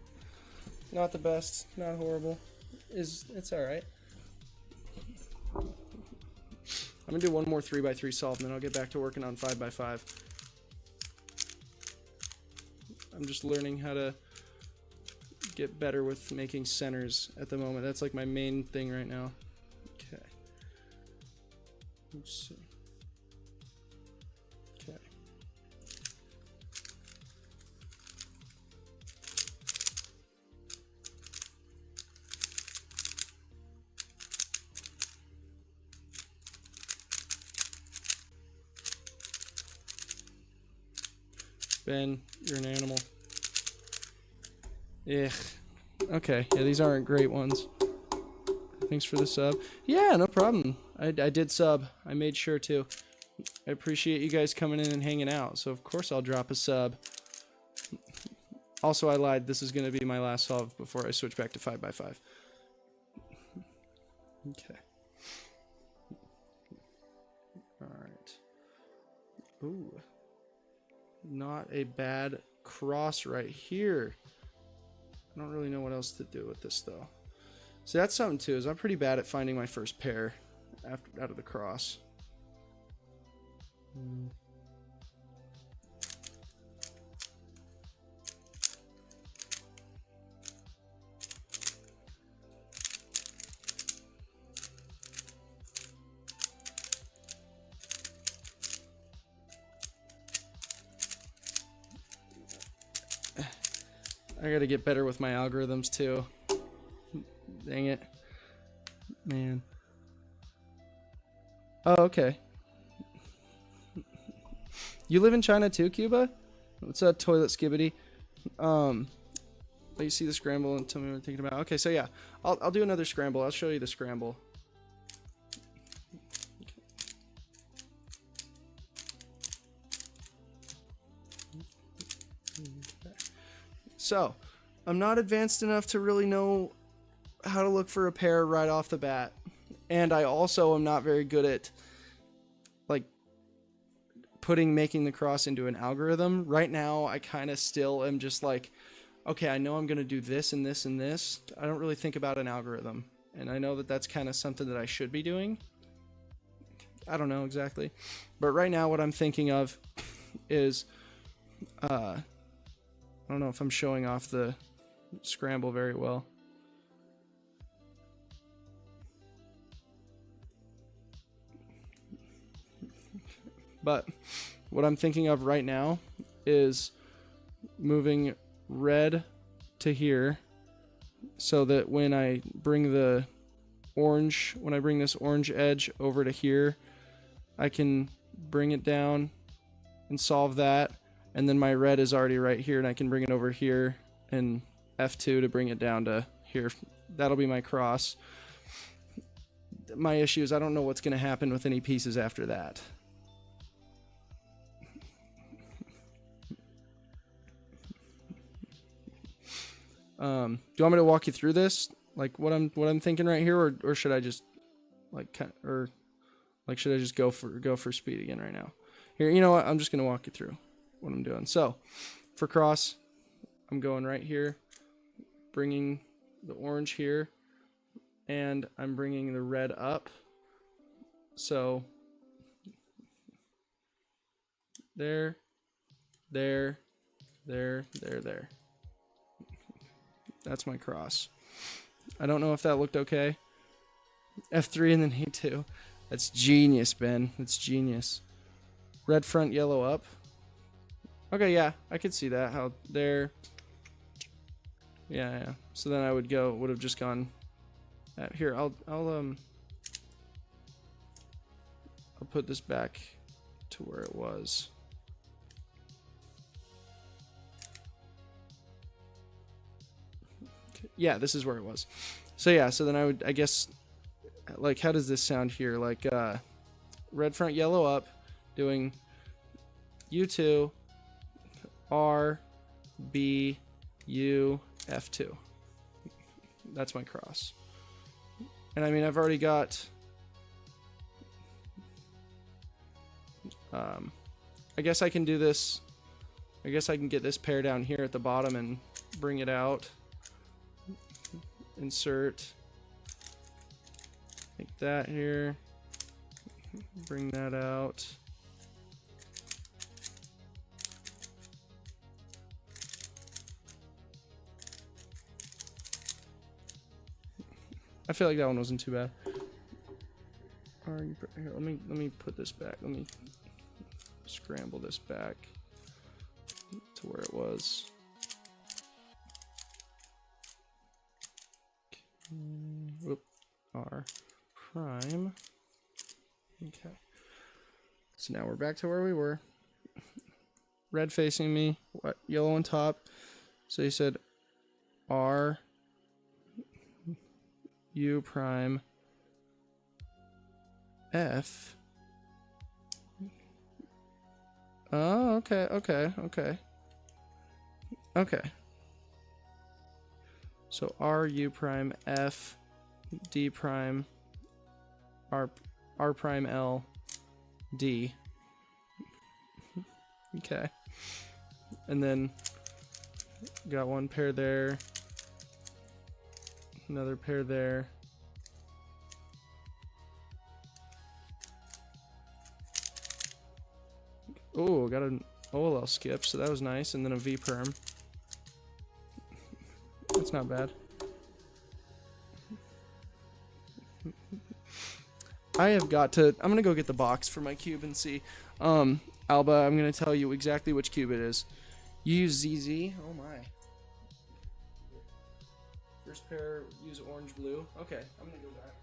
Not the best, not horrible. It's all right. I'm gonna do one more 3x3 solve, and then I'll get back to working on 5x5. I'm just learning how to get better with making centers at the moment. That's like my main thing right now. Okay. Let's see. Okay. Ben, you're an animal. Ugh. Okay, yeah, these aren't great ones. Thanks for the sub. Yeah, no problem. I did sub. I made sure to. I appreciate you guys coming in and hanging out, so of course I'll drop a sub. Also, I lied. This is going to be my last solve before I switch back to 5x5. Okay. Alright. Ooh. Not a bad cross right here. I don't really know what else to do with this, though. So that's something, too, is I'm pretty bad at finding my first pair out of the cross. I gotta get better with my algorithms too. Dang it. Man. Oh, okay. You live in China too, Cuba? What's up, Toilet Skibbity? Let you see the scramble and tell me what I'm thinking about. Okay, so yeah. I'll do another scramble. I'll show you the scramble. So, I'm not advanced enough to really know how to look for a pair right off the bat. And I also am not very good at, like, making the cross into an algorithm. Right now, I kind of still am just like, okay, I know I'm going to do this and this and this. I don't really think about an algorithm. And I know that that's kind of something that I should be doing. I don't know exactly. But right now, what I'm thinking of is, I don't know if I'm showing off the scramble very well. But what I'm thinking of right now is moving red to here so that when I bring the orange, when I bring this orange edge over to here, I can bring it down and solve that. And then my red is already right here, and I can bring it over here and F2 to bring it down to here. That'll be my cross. My issue is I don't know what's going to happen with any pieces after that. Do you want me to walk you through this, like what I'm thinking right here, or should I just should I just go for speed again right now? Here, you know what? I'm just gonna walk you through what I'm doing. So, for cross, I'm going right here, bringing the orange here, and I'm bringing the red up. So, there. That's my cross. I don't know if that looked okay. F3 and then E2. That's genius, Ben. That's genius. Red front, yellow up. Okay, yeah, I could see that. How there. Yeah. So then I would have just gone at here. I'll put this back to where it was. Yeah, this is where it was. So yeah, so then I guess, like, how does this sound here? Like, red front, yellow up, doing U2, R, B, U, F2. That's my cross. And I mean, I've already got, I guess I can do this. I guess I can get this pair down here at the bottom and bring it out. Insert like that here, bring that out. I feel like that one wasn't too bad. Here, let me put this back. Let me scramble this back to where it was. Whoop, R prime. Okay. So now we're back to where we were. red facing me, yellow on top. So you said R U prime F. Oh, okay. So R U prime F D prime R prime L D. Okay. And then got one pair there. Another pair there. Oh, got an OLL skip, so that was nice. And then a V perm. That's not bad. I have got to... I'm going to go get the box for my cube and see. Alba, I'm going to tell you exactly which cube it is. You use ZZ. Oh my. First pair, use orange blue. Okay, I'm going to go back.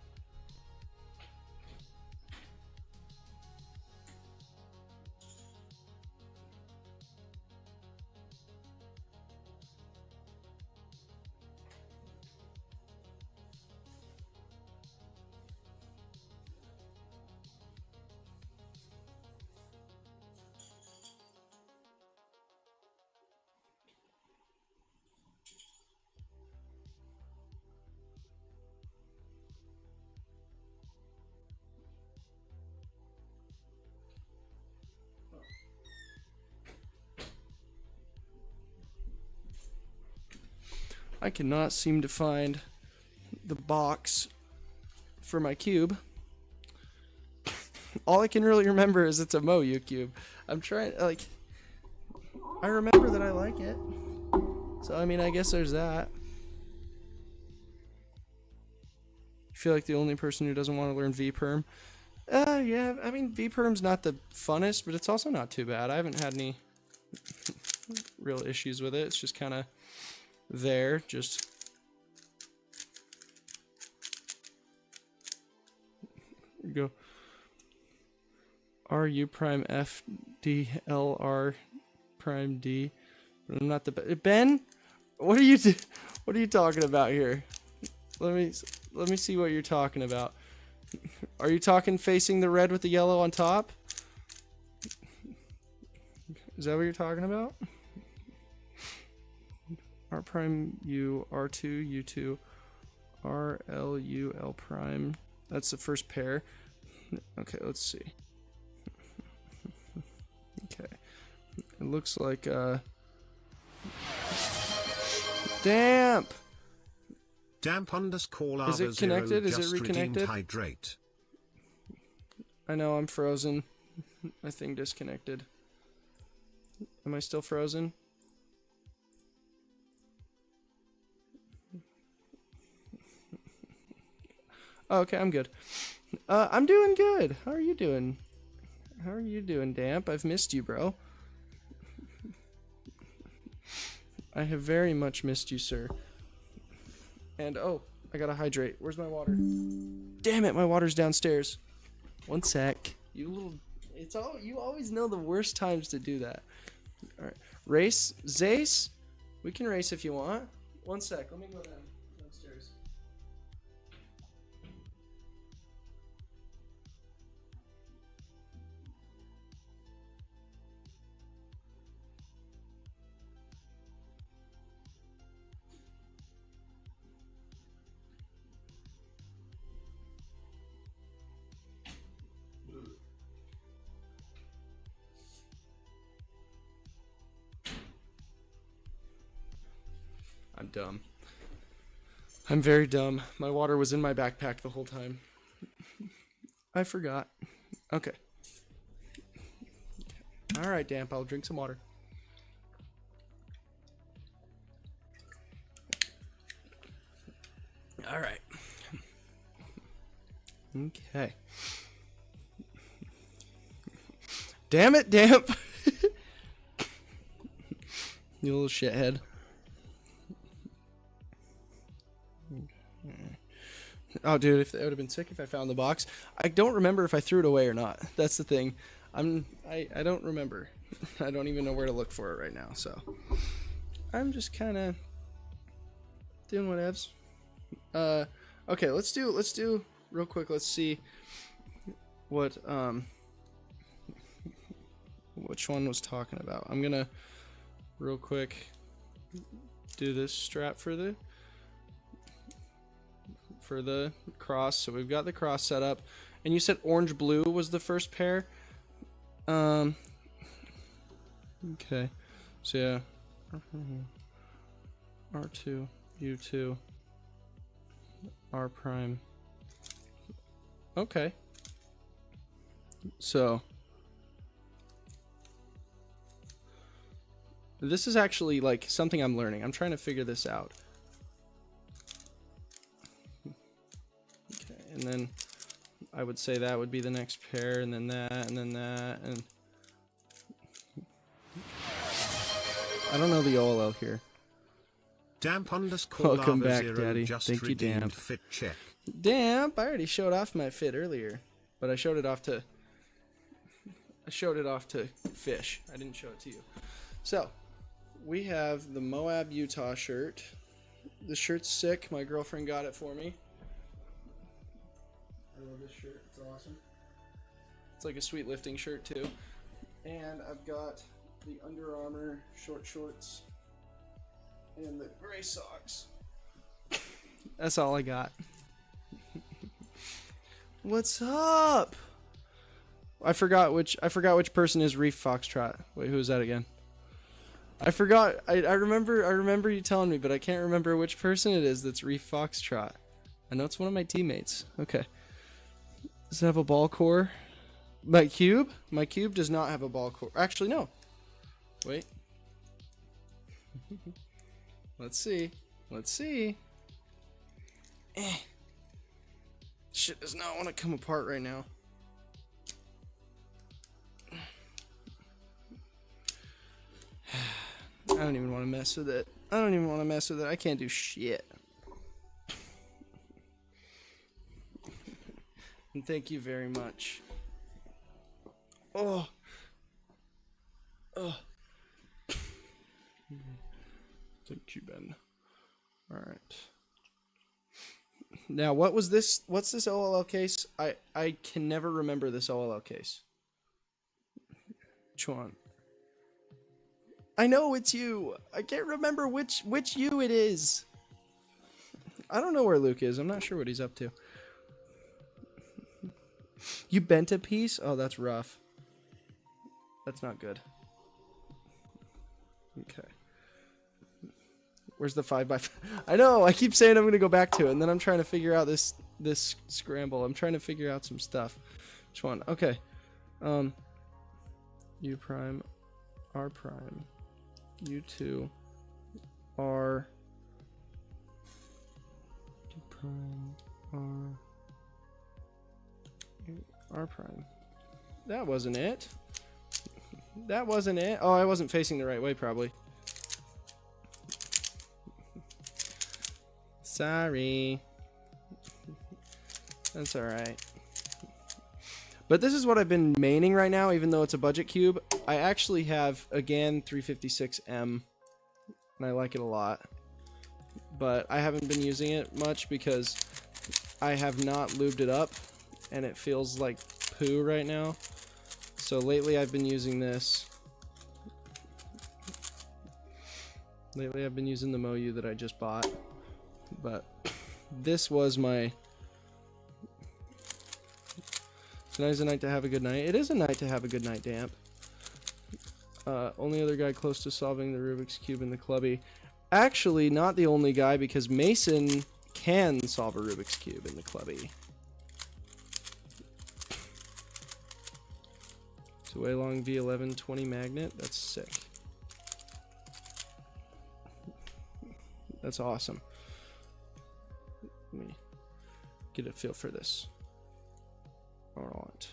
I cannot seem to find the box for my cube. All I can really remember is it's a Moyu cube. I'm trying, like, I remember that I like it. So, I mean, I guess there's that. I feel like the only person who doesn't want to learn V-perm. Yeah, I mean, V-perm's not the funnest, but it's also not too bad. I haven't had any real issues with it. It's just kind of there, just go R U prime F D L R prime D. I'm not the Ben. What are you talking about here? Let me see what you're talking about. Are you talking facing the red with the yellow on top? Is that what you're talking about? R prime U, R2, U2, R, L, U, L prime. That's the first pair. Okay, let's see. Okay. It looks like, Damp! Damp underscore Is it connected? Is it reconnected? Hydrate. I know, I'm frozen. My thing disconnected. Am I still frozen? Oh, okay, I'm good. I'm doing good. How are you doing? How are you doing, Damp? I've missed you, bro. I have very much missed you, sir. And, oh, I gotta hydrate. Where's my water? Damn it, my water's downstairs. One sec. You little... You always know the worst times to do that. Alright. Race? Zace? We can race if you want. One sec. Let me go downstairs. I'm dumb. I'm very dumb. My water was in my backpack the whole time. I forgot. Okay. Alright, Damp, I'll drink some water. Alright. Okay. Damn it, Damp! You little shithead. Oh, dude, if it would have been sick if I found the box. I don't remember if I threw it away or not. That's the thing. I don't remember. I don't even know where to look for it right now, so I'm just kind of doing whatevs. Okay, let's do real quick. Let's see what which one was talking about. I'm gonna real quick do this strap for the cross. So we've got the cross set up, and you said orange blue was the first pair. Okay, so yeah, R2, U2, R prime. Okay, so this is actually like something I'm learning. I'm trying to figure this out. Okay, and then I would say that would be the next pair, and then that, and then that, and I don't know the OLL here. Damp _lava Welcome back, 0 Daddy. just Thank you, redeemed Damp. fit check. Damp, I already showed off my fit earlier, but I showed it off to Fish. I didn't show it to you. So we have the Moab Utah shirt. The shirt's sick. My girlfriend got it for me. I love this shirt. It's awesome. It's like a sweet lifting shirt too. And I've got the Under Armour short shorts and the gray socks. That's all I got. What's up? I forgot which person is Reef Foxtrot. Wait, who is that again? I forgot. I remember you telling me, but I can't remember which person it is that's Reef Foxtrot. I know it's one of my teammates. Okay. Does it have a ball core? My cube? My cube does not have a ball core. Actually, no. Wait. Let's see. Let's see. Shit does not want to come apart right now. I don't even want to mess with it. I can't do shit. And thank you very much. Oh. Thank you, Ben. Alright. Now, what was this? What's this OLL case? I can never remember this OLL case. Which one? I know it's you. I can't remember which you it is. I don't know where Luke is. I'm not sure what he's up to. You bent a piece? Oh, that's rough. That's not good. Okay. Where's the 5x5? I know, I keep saying I'm going to go back to it, and then I'm trying to figure out this scramble. I'm trying to figure out some stuff. Which one? Okay. U prime, R prime, U2, R, U prime, R prime. That wasn't it. That wasn't it. Oh, I wasn't facing the right way, probably. Sorry. That's alright. But this is what I've been maining right now, even though it's a budget cube. I actually have, again, 356M, and I like it a lot. But I haven't been using it much because I have not lubed it up, and it feels like poo right now. So lately I've been using this. Lately I've been using the Moyu that I just bought. But this was my... Tonight's a night to have a good night. It is a night to have a good night, Damp. Only other guy close to solving the Rubik's Cube in the clubby. Actually, not the only guy, because Mason can solve a Rubik's Cube in the clubby. It's a way long V11 20 magnet. That's sick. That's awesome. Let me get a feel for this. Alright.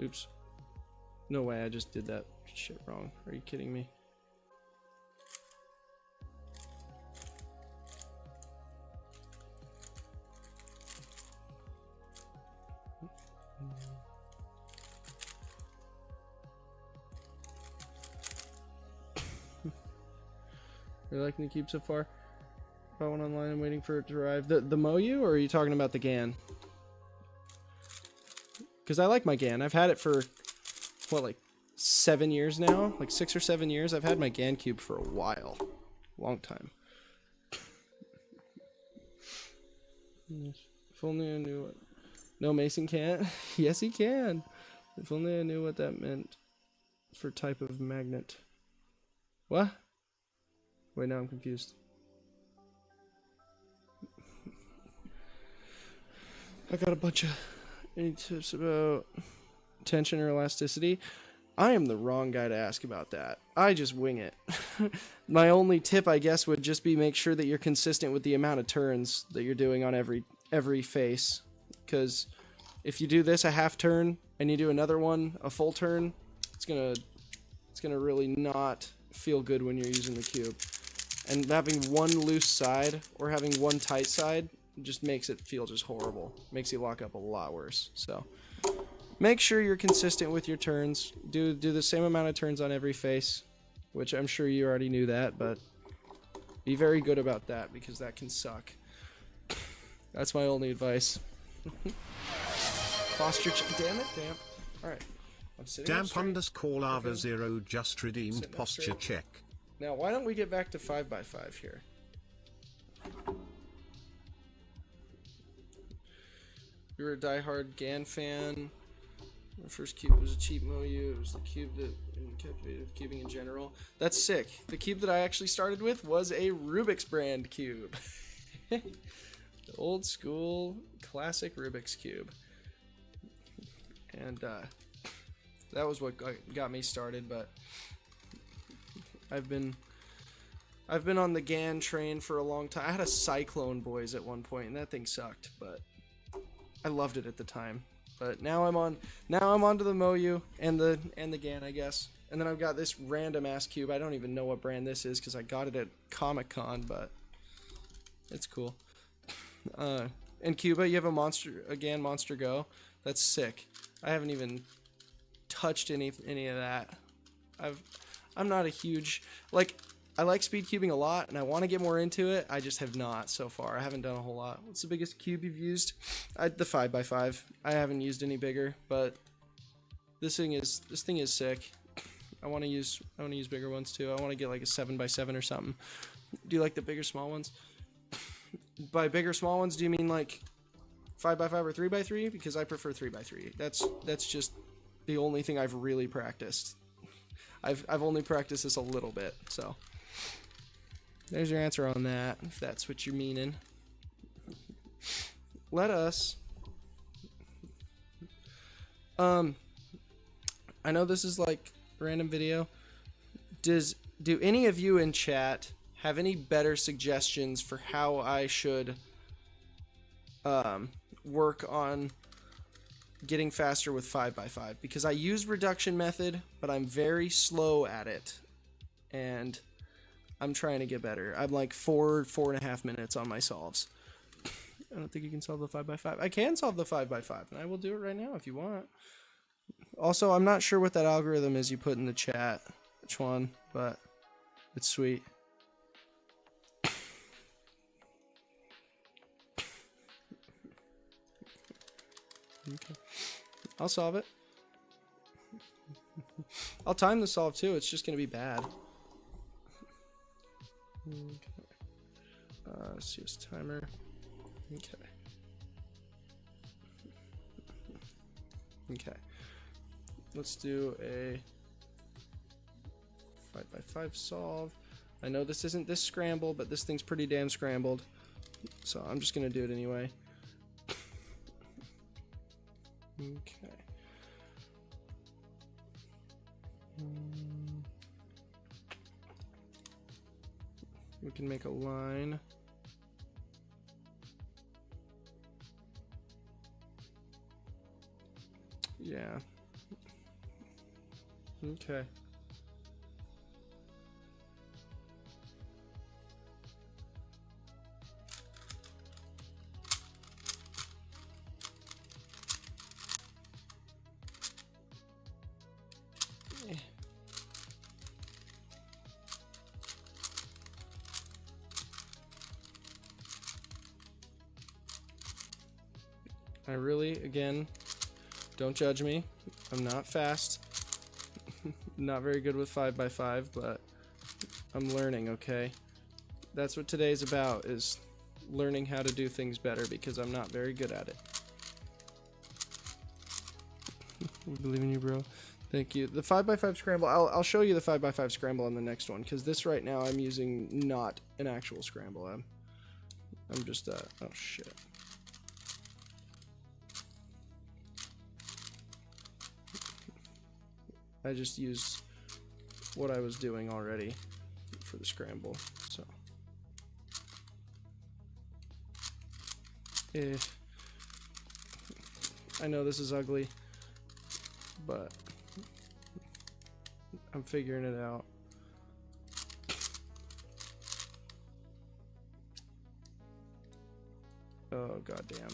Oops. No way, I just did that shit wrong. Are you kidding me? You're liking the cube so far? If I went online and waiting for it to arrive. The Moyu, or are you talking about the GAN? Because I like my GAN. I've had it for, what, like 7 years now? Like 6 or 7 years? I've had my GAN cube for a while. Long time. If only I knew what... No, Mason can't. Yes, he can. If only I knew what that meant for type of magnet. What? Wait, now I'm confused. I got a bunch of... Any tips about tension or elasticity? I am the wrong guy to ask about that. I just wing it. My only tip, I guess, would just be make sure that you're consistent with the amount of turns that you're doing on every face. Because if you do this a half turn and you do another one a full turn, it's gonna really not feel good when you're using the cube. And having one loose side or having one tight side just makes it feel just horrible. Makes you lock up a lot worse. So make sure you're consistent with your turns. Do the same amount of turns on every face, which I'm sure you already knew that, but be very good about that because that can suck. That's my only advice. Posture check. Damn it, damn. Alright. I'm sitting up Damp straight. underscore lava Okay. 0 just redeemed Sitting up posture straight. check. Now, why don't we get back to 5x5 here? You were a diehard GAN fan. My first cube was a cheap Moyu. It was the cube that captivated with cubing in general. That's sick. The cube that I actually started with was a Rubik's brand cube. The old school classic Rubik's cube. And that was what got me started, but I've been on the GAN train for a long time. I had a Cyclone Boys at one point, and that thing sucked, but I loved it at the time. But now I'm onto the Moyu and the GAN, I guess. And then I've got this random ass cube. I don't even know what brand this is because I got it at Comic-Con, but it's cool. In Cuba, you have a GAN Monster Go. That's sick. I haven't even touched any of that. I'm not a huge, like, I like Speedcubing a lot and I want to get more into it. I just have not so far. I haven't done a whole lot. What's the biggest cube you've used? The 5x5. I haven't used any bigger, but this thing is sick. I want to use bigger ones too. I want to get like a 7x7 or something. Do you like the bigger small ones? By bigger small ones, do you mean like 5x5 or 3x3? Because I prefer 3x3. That's just the only thing I've really practiced. I've only practiced this a little bit, so there's your answer on that, if that's what you're meaning. Let us I know this is like a random video. Do any of you in chat have any better suggestions for how I should work on getting faster with 5x5? Because I use reduction method, but I'm very slow at it, and I'm trying to get better. I'm like 4.5 minutes on my solves. I don't think you can solve the 5x5. I can solve the 5x5, and I will do it right now if you want. Also, I'm not sure what that algorithm is you put in the chat, which one, but it's sweet. Okay. I'll solve it. I'll time the solve too. It's just gonna be bad. Okay. CS timer. Okay. Okay. Let's do a 5x5 solve. I know this isn't this scramble, but this thing's pretty damn scrambled. So I'm just gonna do it anyway. Okay. We can make a line. Yeah. Okay. I really, again, don't judge me. I'm not fast. Not very good with 5x5, but I'm learning, okay? That's what today's about, is learning how to do things better, because I'm not very good at it. We believe in you, bro. Thank you. The 5x5 scramble, I'll show you the 5x5 scramble on the next one, because this right now I'm using not an actual scramble. I'm just, oh shit. I just used what I was doing already for the scramble, so. I know this is ugly, but I'm figuring it out. Oh, goddamn.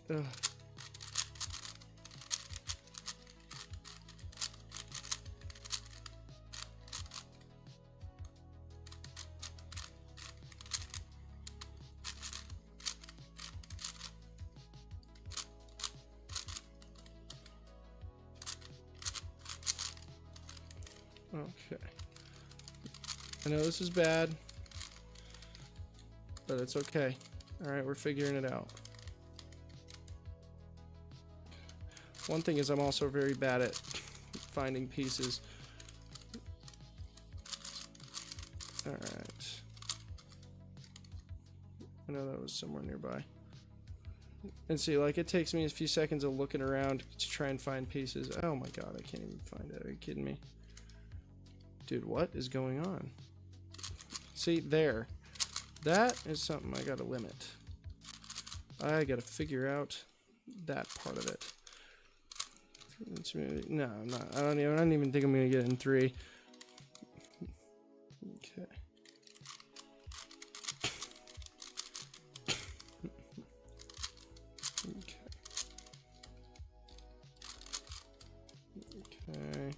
Ugh. Okay. I know this is bad, but it's okay. Alright, we're figuring it out. One thing is I'm also very bad at finding pieces. Alright. I know that was somewhere nearby. And see, like, it takes me a few seconds of looking around to try and find pieces. Oh my god, I can't even find it. Are you kidding me? Dude, what is going on? See, there. That is something I gotta limit. I gotta figure out that part of it. No, I'm not. I don't even think I'm gonna get it in 3. Okay. Okay. Alright.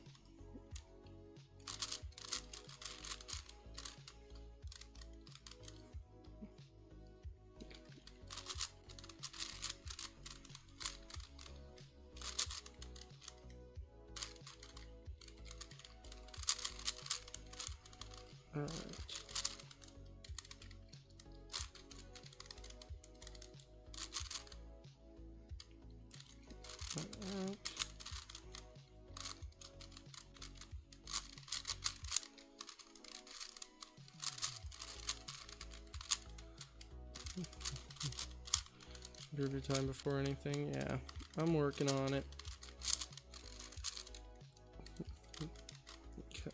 Every time before anything, yeah. I'm working on it. Okay.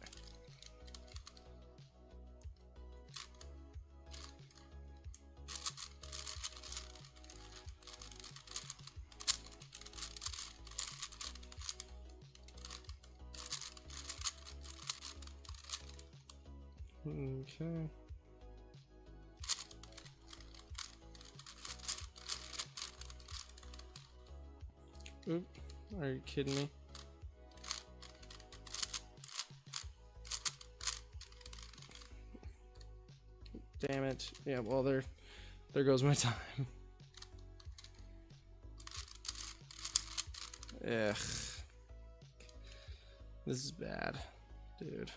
Okay. Oop, are you kidding me? Damn it. Yeah, well, there goes my time. Ugh. This is bad, dude.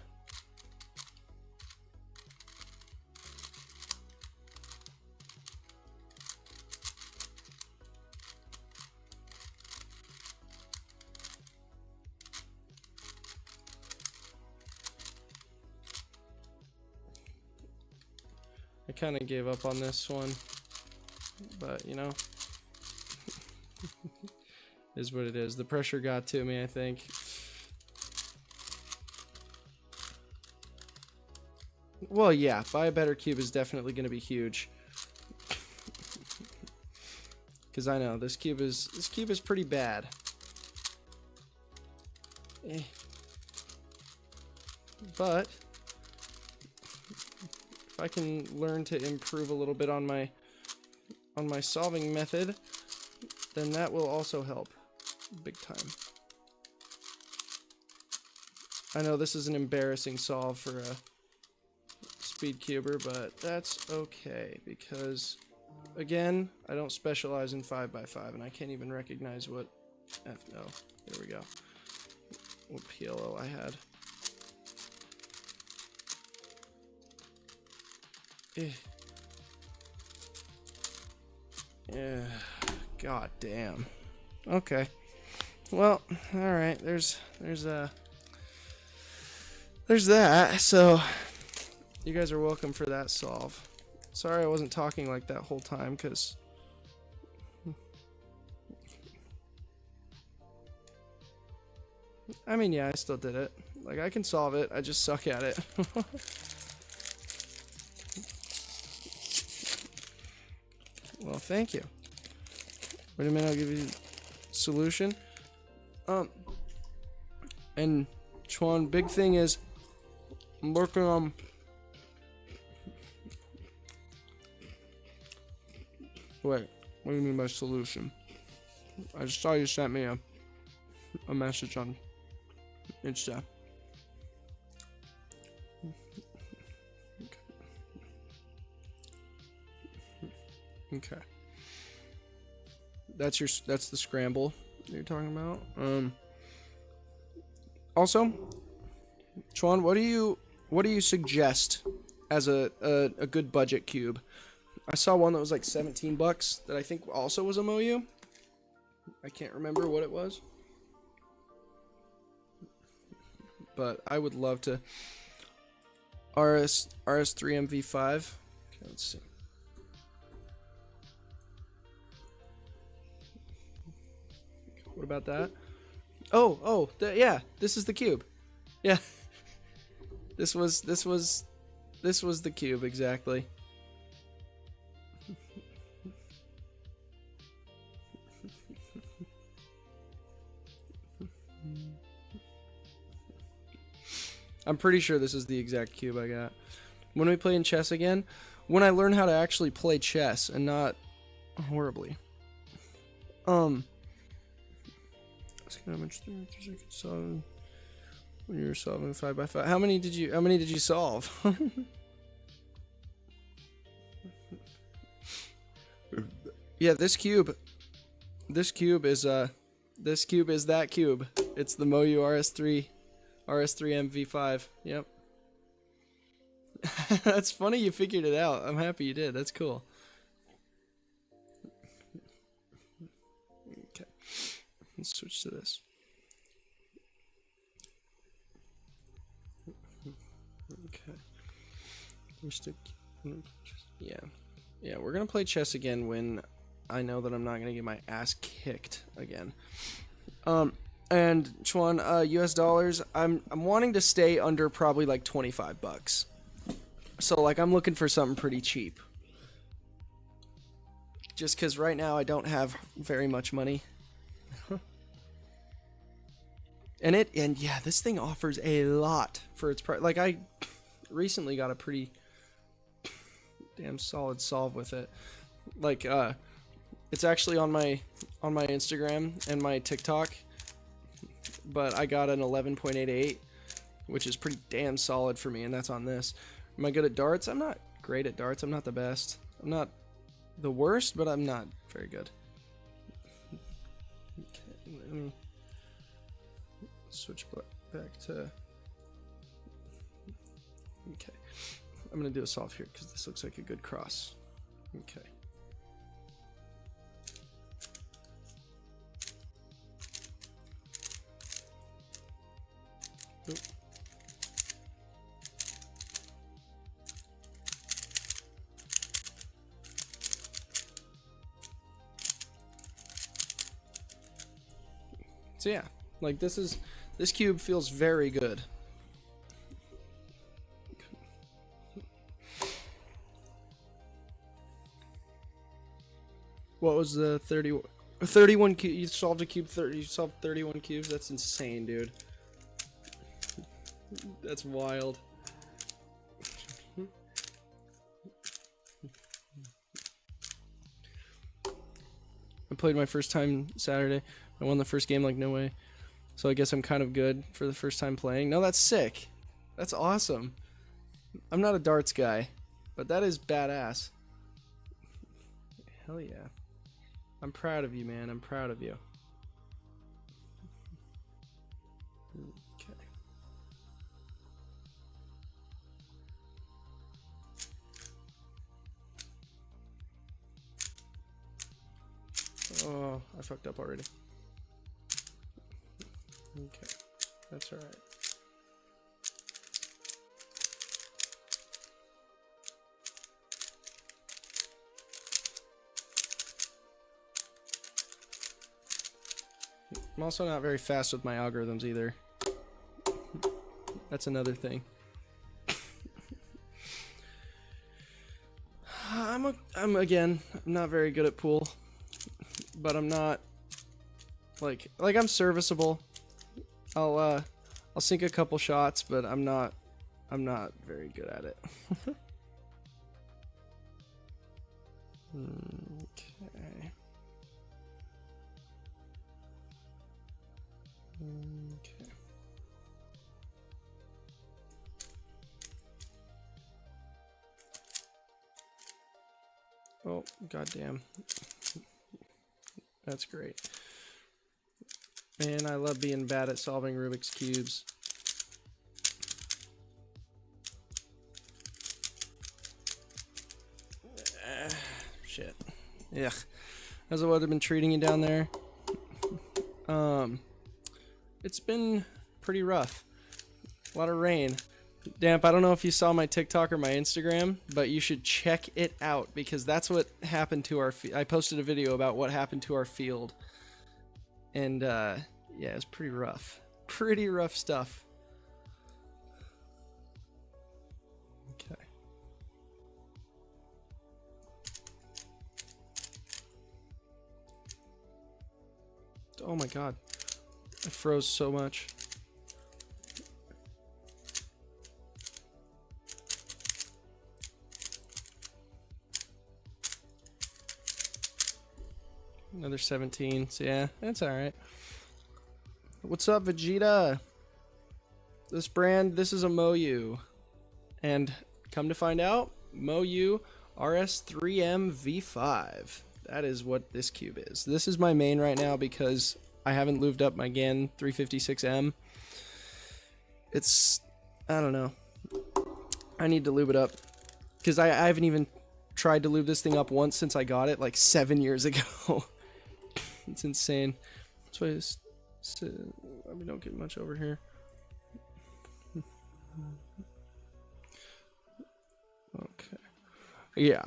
I kind of gave up on this one, but you know, is what it is. The pressure got to me, I think. Well, yeah, buy a better cube is definitely going to be huge. Because I know this cube is pretty bad. But if I can learn to improve a little bit on my solving method, then that will also help big time. I know this is an embarrassing solve for a Speedcuber, but that's okay because, again, I don't specialize in 5x5, and I can't even recognize what no, there we go. What PLO I had. Yeah, god damn. Okay. Well, all right. There's that. So you guys are welcome for that solve. Sorry I wasn't talking like that whole time, because I mean, yeah, I still did it. Like, I can solve it. I just suck at it. Well, thank you. Wait a minute, I'll give you a solution. And Chuan, big thing is I'm working on wait, what do you mean by solution? I just saw you sent me a message on Insta. Okay. That's the scramble you're talking about. Also, Chuan, what do you suggest as a good budget cube? I saw one that was like $17 that I think also was a MOU. I can't remember what it was, but I would love to. RS3 MV5. Okay, let's see. What about that? Oh, yeah. This is the cube. Yeah. This was the cube exactly. I'm pretty sure this is the exact cube I got. When we play in chess again, when I learn how to actually play chess and not horribly. When you were solving 5x5, how many did you solve? Yeah, this cube is that cube. It's the MOU RS3 MV5. Yep. That's funny you figured it out. I'm happy you did. That's cool. Okay. Let's switch to this. Okay. Yeah, we're gonna play chess again when I know that I'm not gonna get my ass kicked again. And Chuan, US dollars, I'm wanting to stay under probably like $25. So like I'm looking for something pretty cheap. Just cause right now I don't have very much money. And yeah, this thing offers a lot for its price. Like I recently got a pretty damn solid solve with it. Like it's actually on my Instagram and my TikTok. But I got an 11.88, which is pretty damn solid for me, and that's on this. Am I good at darts? I'm not great at darts. I'm not the best. I'm not the worst, but I'm not very good. Okay, let me switch back to... Okay. I'm going to do a solve here, because this looks like a good cross. Okay. Oop. So yeah, like this cube feels very good. What was the 31 cube? You solved a cube 30. You solved 31 cubes. That's insane, dude. That's wild. played my first time Saturday. I won the first game like no way. So I guess I'm kind of good for the first time playing. No, that's sick. That's awesome. I'm not a darts guy, but that is badass. Hell yeah. I'm proud of you, man. I'm proud of you. Okay. Oh, I fucked up already. Okay, that's alright. I'm also not very fast with my algorithms either. That's another thing. I'm not very good at pool, but I'm not like I'm serviceable. I'll sink a couple shots, but I'm not very good at it. Okay. Okay. Oh, goddamn. That's great. Man, I love being bad at solving Rubik's Cubes. Shit. Yeah. How's the weather been treating you down there? It's been pretty rough. A lot of rain. Damp, I don't know if you saw my TikTok or my Instagram, but you should check it out because that's what happened to our I posted a video about what happened to our field. And yeah, it's pretty rough. Pretty rough stuff. Okay. Oh my god. I froze so much. Another 17. So yeah, that's alright. What's up, Vegeta? This is a Moyu. And come to find out, Moyu RS3M V5. That is what this cube is. This is my main right now because I haven't lubed up my GAN 356M. It's, I don't know. I need to lube it up. Because I haven't even tried to lube this thing up once since I got it like 7 years ago. It's insane. That's why we don't get much over here. Okay. Yeah.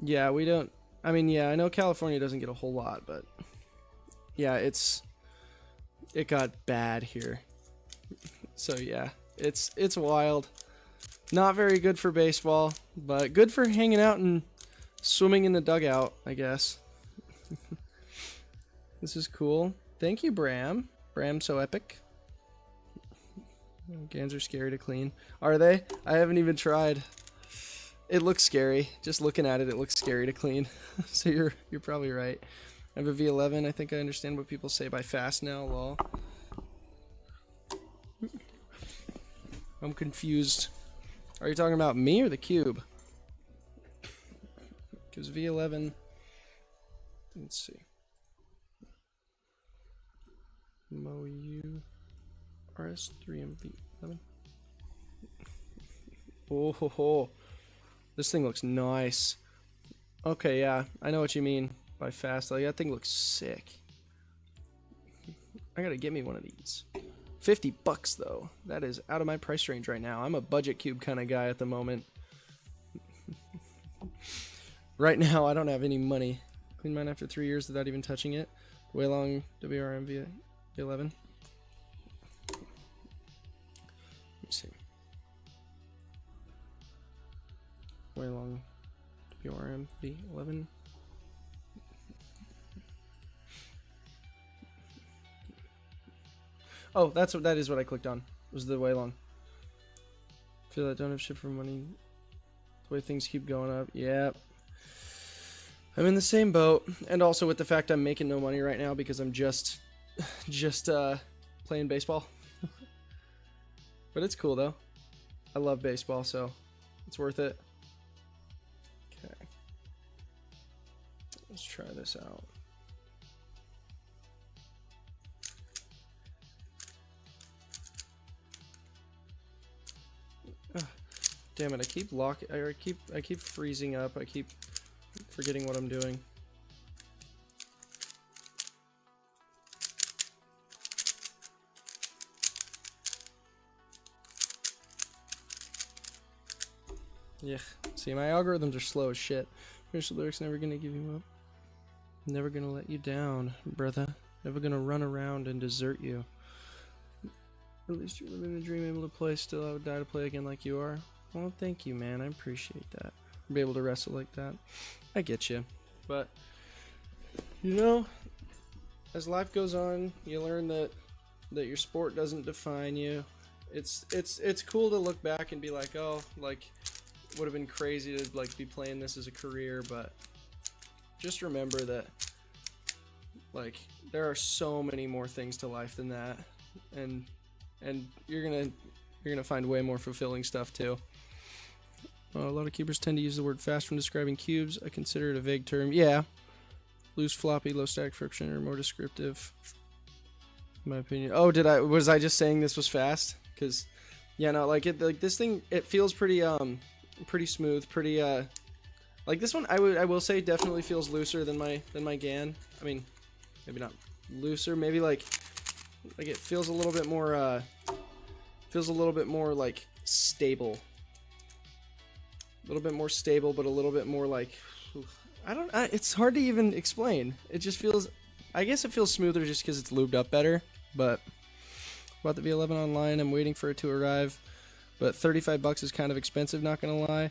Yeah, we don't... I mean, yeah, I know California doesn't get a whole lot, but... Yeah, it got bad here. So yeah, it's wild. Not very good for baseball, but good for hanging out and swimming in the dugout, I guess. This is cool. Thank you, Bram. Bram's so epic. GANs are scary to clean. Are they? I haven't even tried. It looks scary. Just looking at it, it looks scary to clean. So you're probably right. I have a V11. I think I understand what people say by fast now, lol. I'm confused. Are you talking about me or the cube? Because V11... Let's see. Moyu RS3M V11. Oh ho ho. This thing looks nice. Okay, yeah. I know what you mean by fast. Like, that thing looks sick. I gotta get me one of these. $50 though. That is out of my price range right now. I'm a budget cube kind of guy at the moment. Right now, I don't have any money. Clean mine after 3 years without even touching it. Way long WRM V11. Let me see. Way long WRM V11. Oh, that is what I clicked on. Was the way long. Feel I don't have shit for money. The way things keep going up. Yep. I'm in the same boat, and also with the fact I'm making no money right now because I'm just playing baseball. But it's cool though. I love baseball, so it's worth it. Okay. Let's try this out. Ugh, damn it, I keep freezing up. I keep forgetting what I'm doing. Yeah. See, my algorithms are slow as shit. Here's the lyrics, never gonna give you up. Never gonna let you down, brother. Never gonna run around and desert you. At least you're living a dream, able to play still. I would die to play again like you are. Well, thank you, man. I appreciate that. Be able to wrestle like that. I get you. But, you know, as life goes on, you learn that your sport doesn't define you. It's cool to look back and be like, oh, like, would have been crazy to like be playing this as a career, but just remember that like there are so many more things to life than that, and you're gonna find way more fulfilling stuff too. A lot of cubers tend to use the word fast when describing cubes. I consider it a vague term. Yeah, loose, floppy, low static friction are more descriptive, in my opinion. Oh, was I just saying this was fast? Because yeah, no, like this thing, it feels pretty smooth, pretty like this one I will say definitely feels looser than my GAN. I mean, maybe not looser, maybe like it feels a little bit more like stable. A little bit more stable, but a little bit more like it's hard to even explain. It just feels, I guess it feels smoother just because it's lubed up better. But about the V11 online, I'm waiting for it to arrive. But $35 is kind of expensive, not gonna lie.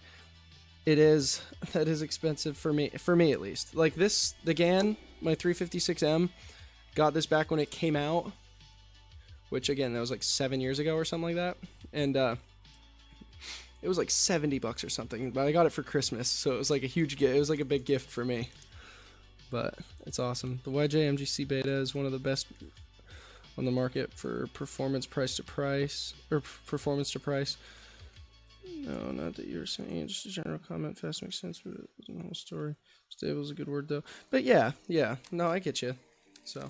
It is. That is expensive for me at least. Like this, the GAN, my 356M, got this back when it came out, which again, that was like 7 years ago or something like that. And it was like $70 or something, but I got it for Christmas, so it was like a huge gift. It was like a big gift for me. But it's awesome. The YJ MGC Beta is one of the best on the market for performance to price. No, not that you're saying, just a general comment. Fast makes sense, but it wasn't the whole story. Stable is a good word though. But yeah, no, I get you. So,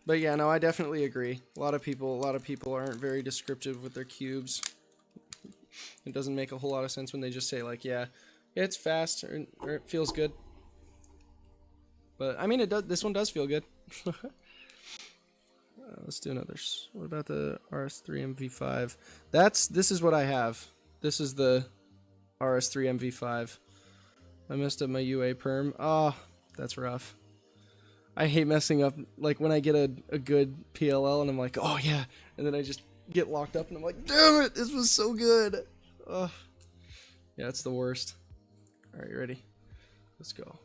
but yeah, no, I definitely agree. A lot of people aren't very descriptive with their cubes. It doesn't make a whole lot of sense when they just say like, yeah, it's fast or it feels good. But I mean, it does. This one does feel good. Let's do another. What about the RS3 MV5? This is what I have. This is the RS3 MV5. I messed up my UA perm. Oh, that's rough. I hate messing up. Like when I get a good PLL and I'm like, oh yeah, and then I just get locked up and I'm like, damn it, this was so good. Oh, yeah, it's the worst. All right, you ready? Let's go.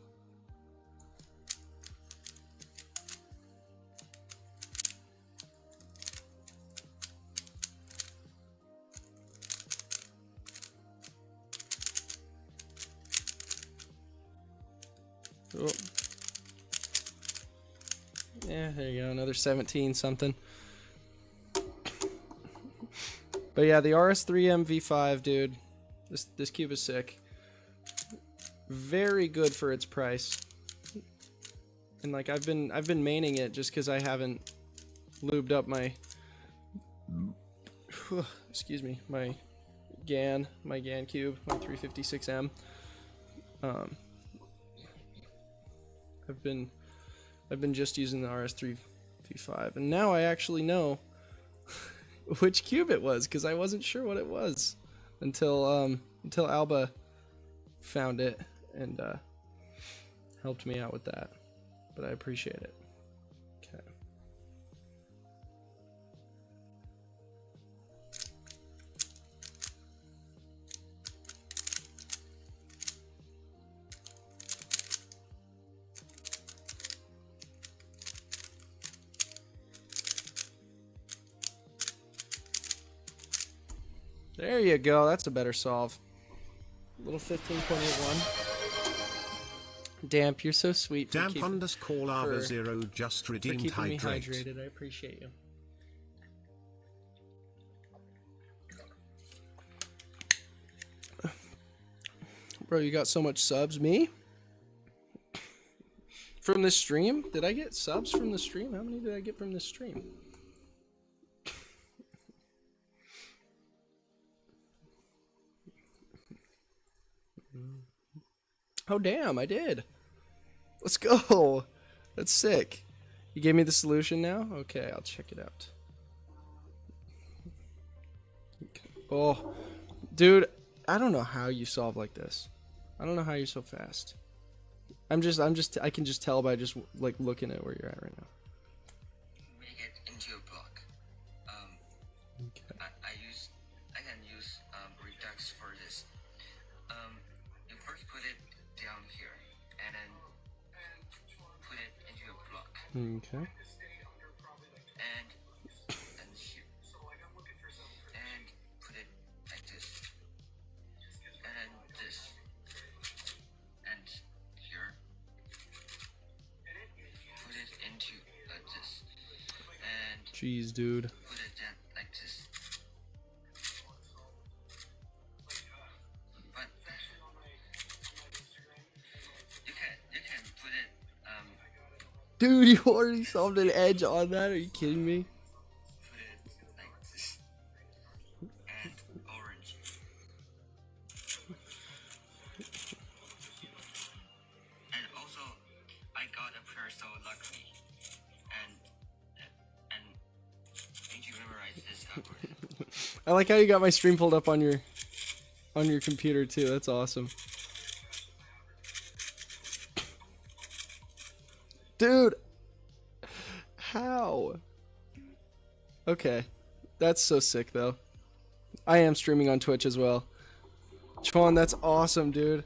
Oh. Yeah, there you go. Another 17 something. But yeah, the RS3 MV5, dude. This cube is sick. Very good for its price. And like I've been maining it just because I haven't lubed up my excuse me, my GAN cube, my 356M. I've been just using the RS3 V5, and now I actually know which cube it was because I wasn't sure what it was until Alba found it and helped me out with that. But I appreciate it. Okay. There you go. That's a better solve. Little 15.81. Damp, you're so sweet. Damp underscore lava zero just for redeemed keeping me hydrate. hydrated. I appreciate you. Bro, you got so much subs. Me? From this stream? Did I get subs from the stream? How many did I get from this stream? Oh, damn, I did. Let's go. That's sick. You gave me the solution now? Okay, I'll check it out. Okay. Oh, dude, I don't know how you solve like this. I don't know how you're so fast. I can just tell by just like looking at where you're at right now. Make it into a block. Okay. I can use Redux for this. You first put it down here, and then put it into a block. Okay. And here. And put it like this. And then this. And here. Put it into this. And Jeez, dude. put it down like this. But you can put it Dude, you already solved an edge on that? Are you kidding me? put it like this. And orange. And also I got a pair so lucky. And need to memorize this algorithm. I like how you got my stream pulled up on your computer too. That's awesome. Dude, how? Okay, that's so sick though. I am streaming on Twitch as well. Chwan, that's awesome, dude.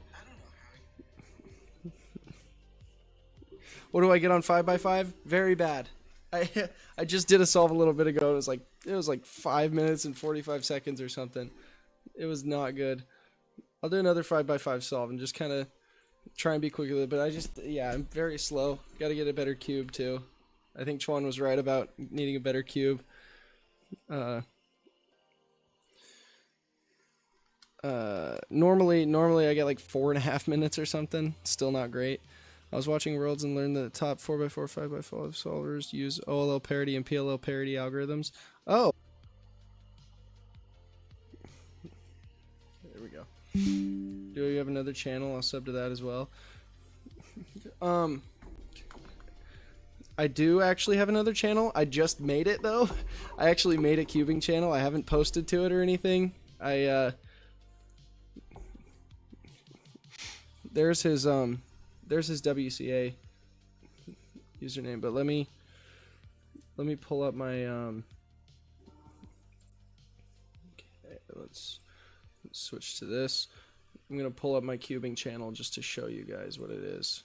What do I get on 5x5? Very bad. I just did a solve a little bit ago. It was like 5 minutes and 45 seconds or something. It was not good. I'll do another 5x5 solve and just kind of try and be quick with it. But I'm very slow. Got to get a better cube too. I think Chwan was right about needing a better cube. Normally I get like 4.5 minutes or something. Still not great. I was watching Worlds and learned that the top 4x4, 5x5 solvers use OLL parity and PLL parity algorithms. Oh! There we go. Do you have another channel? I'll sub to that as well. I do actually have another channel. I just made it though. I actually made a cubing channel. I haven't posted to it or anything. There's his WCA username, but let me pull up my okay, let's switch to this. I'm gonna pull up my cubing channel just to show you guys what it is.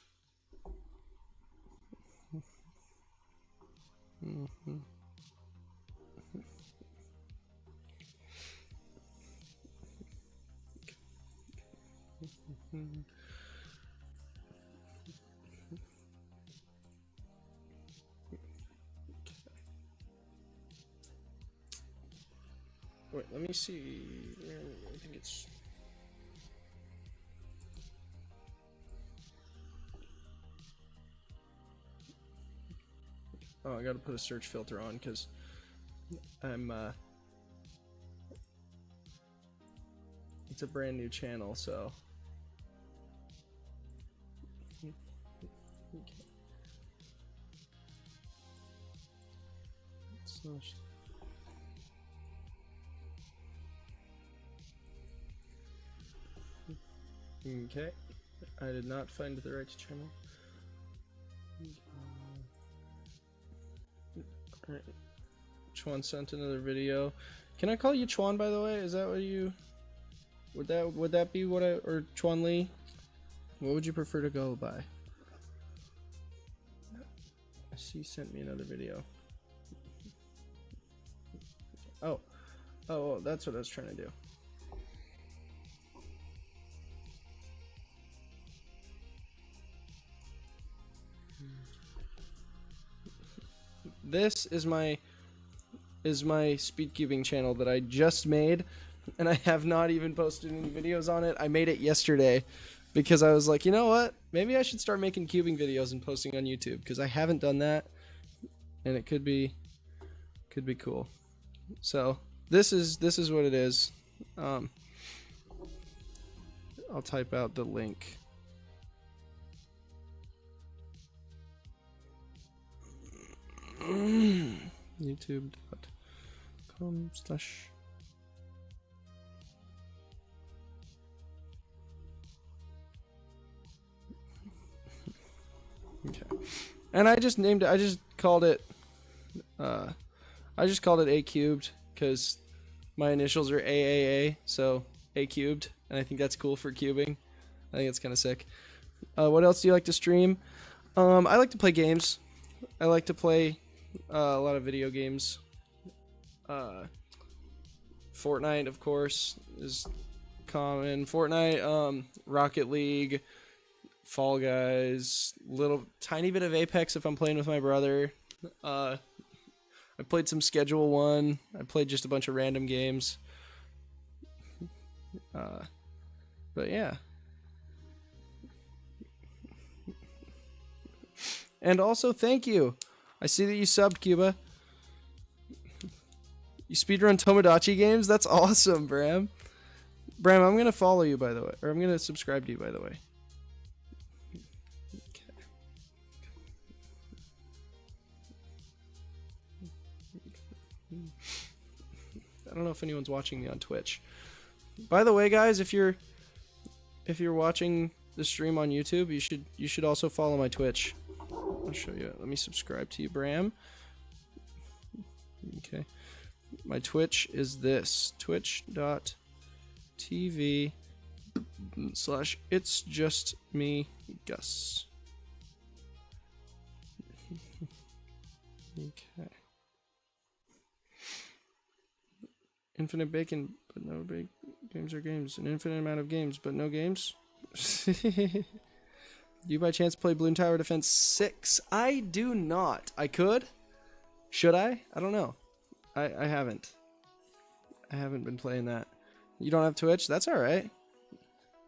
Wait, let me see. I think it's. Oh, I gotta put a search filter on because I'm. It's a brand new channel, so. Okay, I did not find the right channel. Alright, Chwan sent another video. Can I call you Chwan, by the way? Is that what you... Would that be what I... Or Chwan Lee? What would you prefer to go by? I see you sent me another video. Oh, that's what I was trying to do. this is my Speedcubing channel that I just made, and I have not even posted any videos on it. I made it yesterday because I was like, you know what? Maybe I should start making cubing videos and posting on YouTube because I haven't done that, and it could be cool. So this is what it is. I'll type out the link. YouTube.com/ okay. And I just named it, I just called it A cubed because my initials are AAA, so A cubed, and I think that's cool for cubing. I think it's kind of sick. What else do you like to stream? I like to play games. I like to play a lot of video games. Fortnite, of course, is common. Fortnite, Rocket League, Fall Guys, little tiny bit of Apex if I'm playing with my brother. I played some Schedule 1. I played just a bunch of random games. But yeah. And also, thank you. I see that you subbed, Cuba. You speedrun Tomodachi games? That's awesome, Bram. Bram, I'm going to follow you, by the way. Or I'm going to subscribe to you, by the way. Okay. I don't know if anyone's watching me on Twitch. By the way, guys, if you're watching the stream on YouTube, you should also follow my Twitch. I'll show you. Let me subscribe to you, Bram. Okay. My Twitch is this. Twitch.tv/itsjustmegus. Okay. Infinite bacon, but no big games are games. An infinite amount of games, but no games. Do you by chance play Bloon Tower Defense 6? I do not. I could. Should I? I don't know. I haven't. I haven't been playing that. You don't have Twitch? That's alright.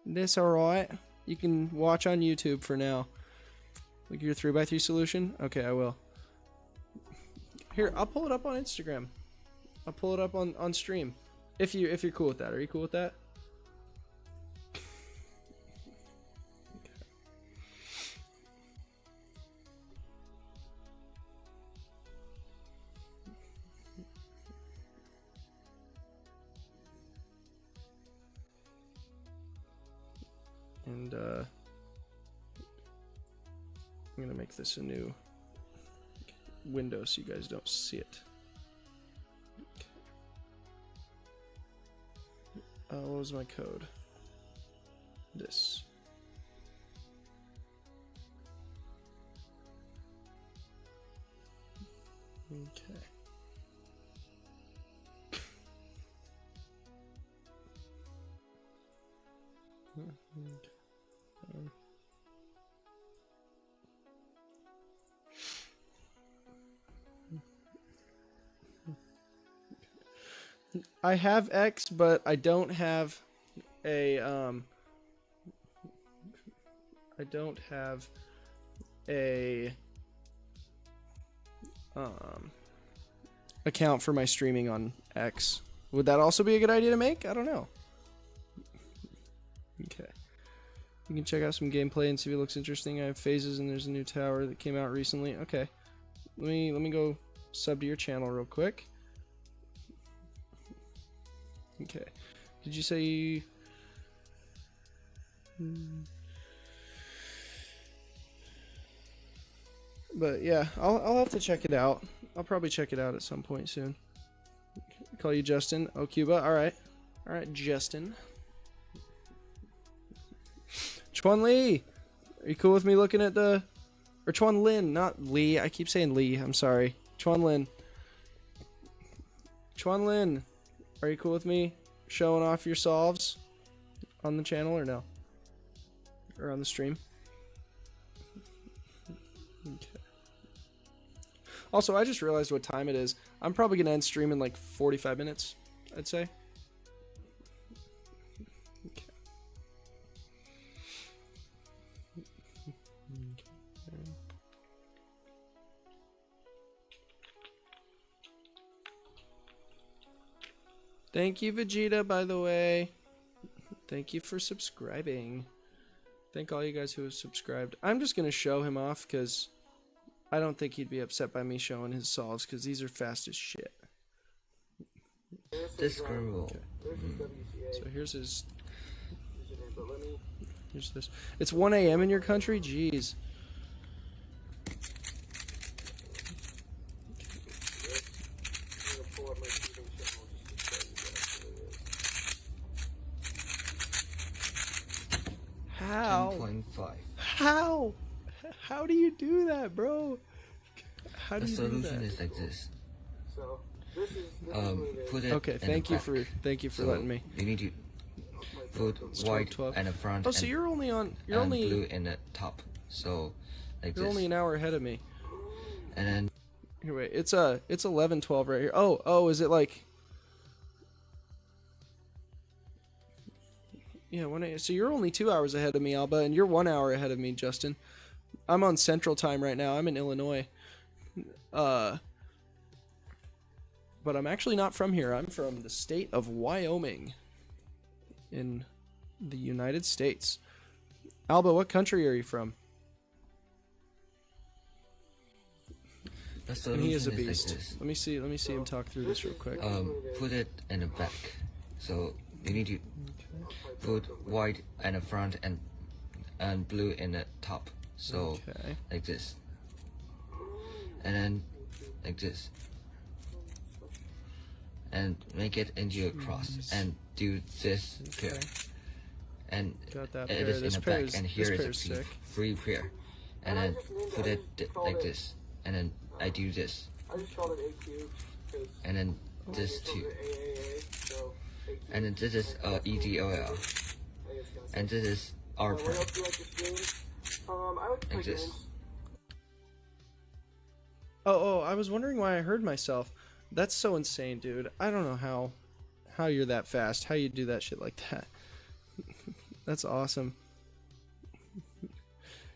That's alright. You can watch on YouTube for now. Like your 3x3 solution? Okay, I will. Here, I'll pull it up on Instagram. I'll pull it up on stream. If you're cool with that. Are you cool with that? And I'm gonna make this a new window so you guys don't see it. What was my code? This. Okay. I have X, but I don't have a account for my streaming on X. Would that also be a good idea to make? I don't know. Okay. You can check out some gameplay and see if it looks interesting. I have phases and there's a new tower that came out recently. Okay. Let me go sub to your channel real quick. Okay. Did you say you... But yeah, I'll have to check it out. I'll probably check it out at some point soon. Call you Justin. Oh, Cuba. All right. All right, Justin. Chuan Lee. Are you cool with me looking at the... Or Chuan Lin, not Lee. I keep saying Lee. I'm sorry. Chuan Lin. Chuan Lin. Are you cool with me showing off your solves on the channel or no? Or on the stream? Okay. Also, I just realized what time it is. I'm probably gonna end stream in like 45 minutes, I'd say. Okay. Thank you, Vegeta, by the way. Thank you for subscribing. Thank all you guys who have subscribed. I'm just going to show him off because I don't think he'd be upset by me showing his solves because these are fast as shit. This screw. So here's his... Here's this. It's 1 a.m. in your country? Jeez. How? 10.5. How? How do you do that, bro? How do The you do solution that? is like this. Put it Okay, in thank the you back. for So letting me. You need to put 12, white 12. in the front. Oh, so and, you're only on. You're and only. blue in the top. So like You're this. only an hour ahead of me. And then Here, wait. It's 11:12 right here. Oh, is it like? Yeah, so you're only 2 hours ahead of me, Alba, and you're 1 hour ahead of me, Justin. I'm on Central Time right now. I'm in Illinois. But I'm actually not from here. I'm from the state of Wyoming in the United States. Alba, what country are you from? the And solution he is a like beast. this. Let me see him talk through this real quick. Put it in the back. So you need to put white in the front and blue in the top. So Okay. like this. And then like this. And make it into a cross and do this pair. And Got that it pair. is in This the pair back, is and here this is pair's a sick. free pair. And then put it like this. And then I do this. And then this too. And then this is EDOL. And this is R prime. Like this. Oh, I was wondering why I heard myself. That's so insane, dude. I don't know how you're that fast. How you do that shit like that. That's awesome.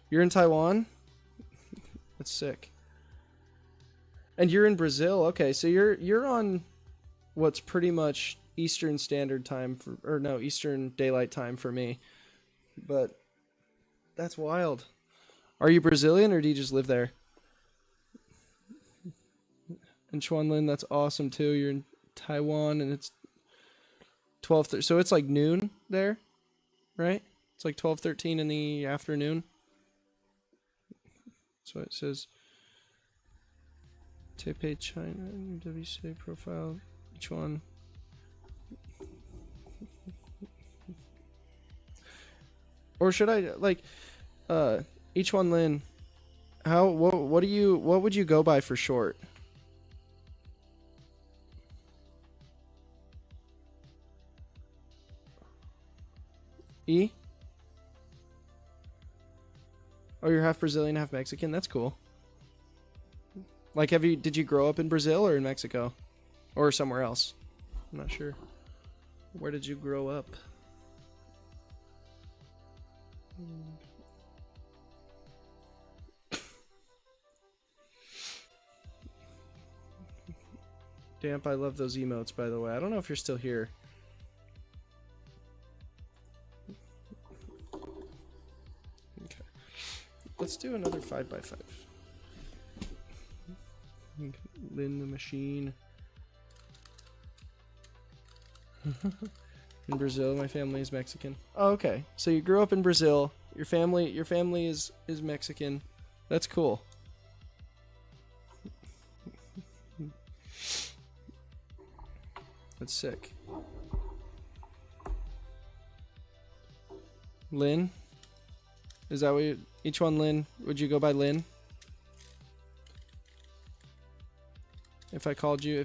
You're in Taiwan? That's sick. And you're in Brazil. Okay, so you're on what's pretty much Eastern Standard Time Eastern Daylight Time for me. But that's wild. Are you Brazilian or do you just live there? And Chuanlin, that's awesome too. You're in Taiwan and it's 12:30. So it's like noon there, right? It's like 12:13 in the afternoon. That's what it says. Taipei, China, WCA profile. Each one. Or should I like each one, Lin? What would you go by for short? E? Oh, you're half Brazilian, half Mexican. That's cool. Like, did you grow up in Brazil or in Mexico? Or somewhere else? I'm not sure. Where did you grow up? Damp, I love those emotes, by the way. I don't know if you're still here. Okay. Let's do another 5x5. Lynn the machine. In Brazil, my family is Mexican. Oh, okay. So you grew up in Brazil. Your family is Mexican. That's cool. That's sick. Lynn? Is that what each one, Lynn? Would you go by Lynn? If I called you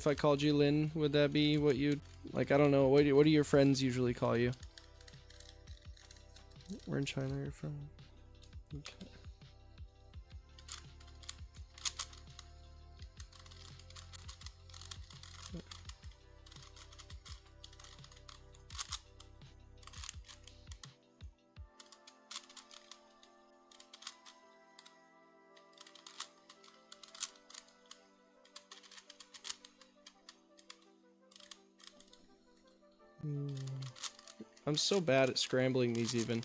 Lynn, would that be what you'd like? I don't know. What do your friends usually call you? Where in China are you from? Okay. I'm so bad at scrambling these even.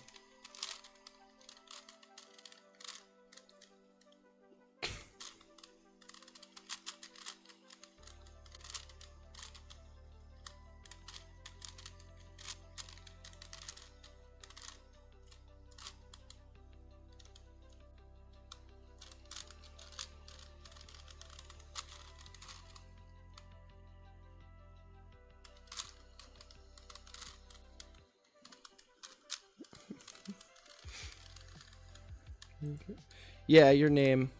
Yeah, your name.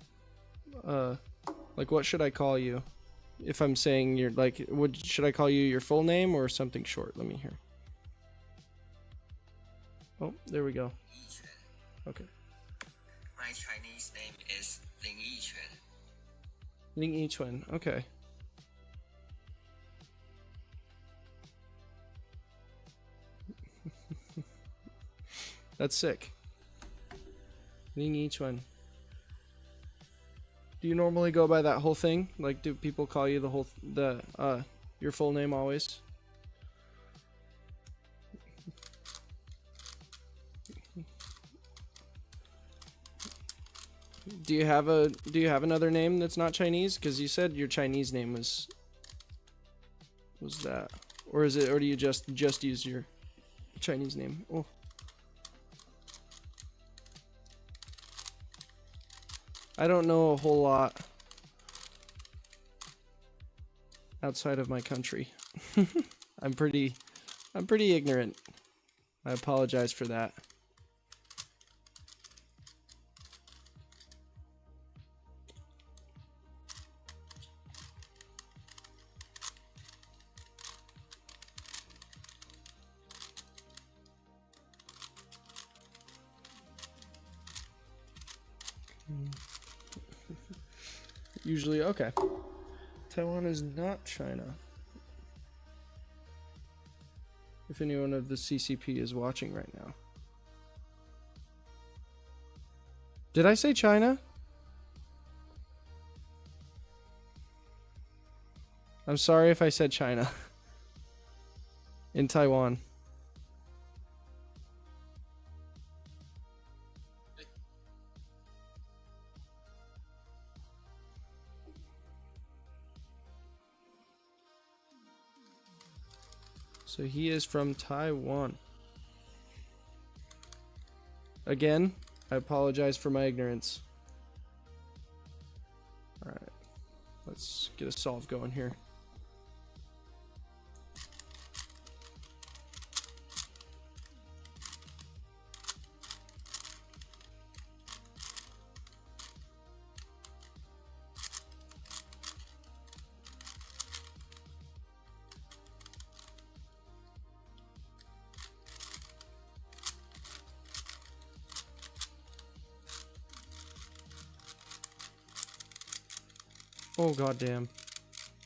Like, what should I call you? If I'm saying you're like, should I call you your full name or something short? Let me hear. Oh, there we go. Okay. My Chinese name is Ling Yiquan. Ling Yiquan. Okay. That's sick. Ling Yiquan. Do you normally go by that whole thing? Like, do people call you your full name always? Do you have another name that's not Chinese? Because you said your Chinese name was that, or do you just use your Chinese name? Oh. I don't know a whole lot outside of my country. I'm pretty ignorant. I apologize for that. Usually, okay. Taiwan is not China. If anyone of the CCP is watching right now. Did I say China? I'm sorry if I said China. In Taiwan. So he is from Taiwan. Again, I apologize for my ignorance. Alright. Let's get a solve going here. Oh, goddamn.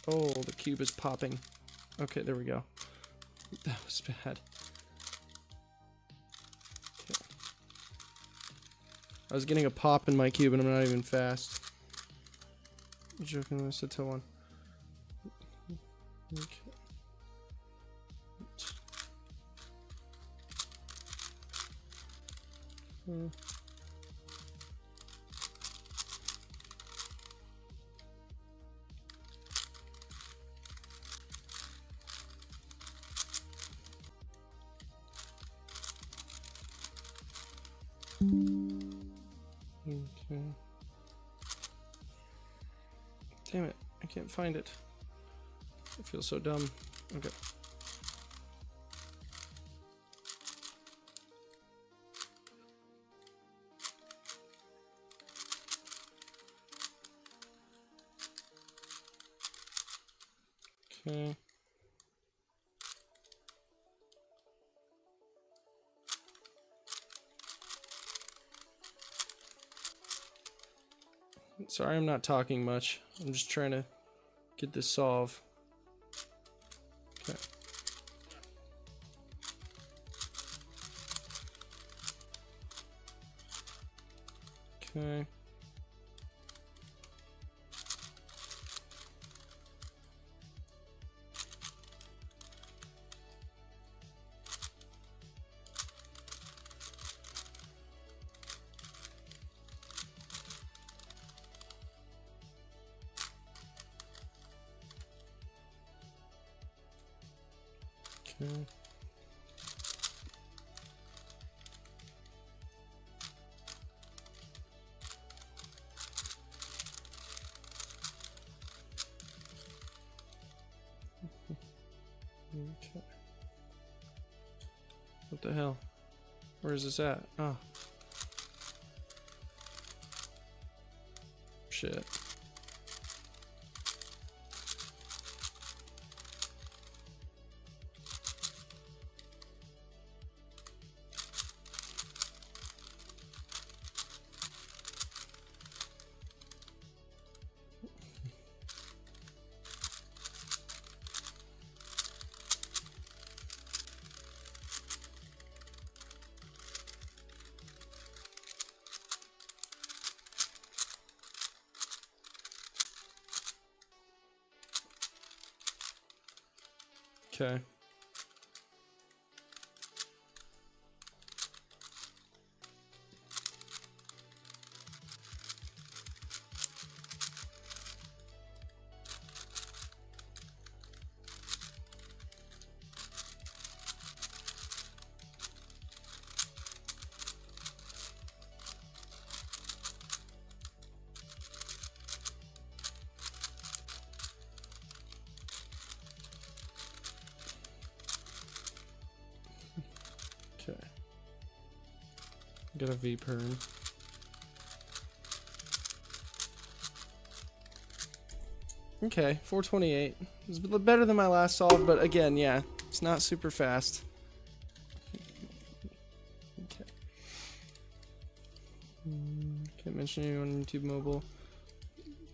Oh, the cube is popping. Okay, there we go. That was bad. Okay. I was getting a pop in my cube and I'm not even fast. I'm joking, I said Taiwan. Okay. Okay. Damn it, I can't find it. I feel so dumb. Okay. Okay. Sorry, I'm not talking much. I'm just trying to get this solved. Okay. Okay. Okay. Okay. What the hell? Where is this at? Oh. Shit. Okay. Okay. Got a V perm. Okay, 428. It's better than my last solve, but again, yeah, it's not super fast. Okay. Can't mention you on YouTube mobile.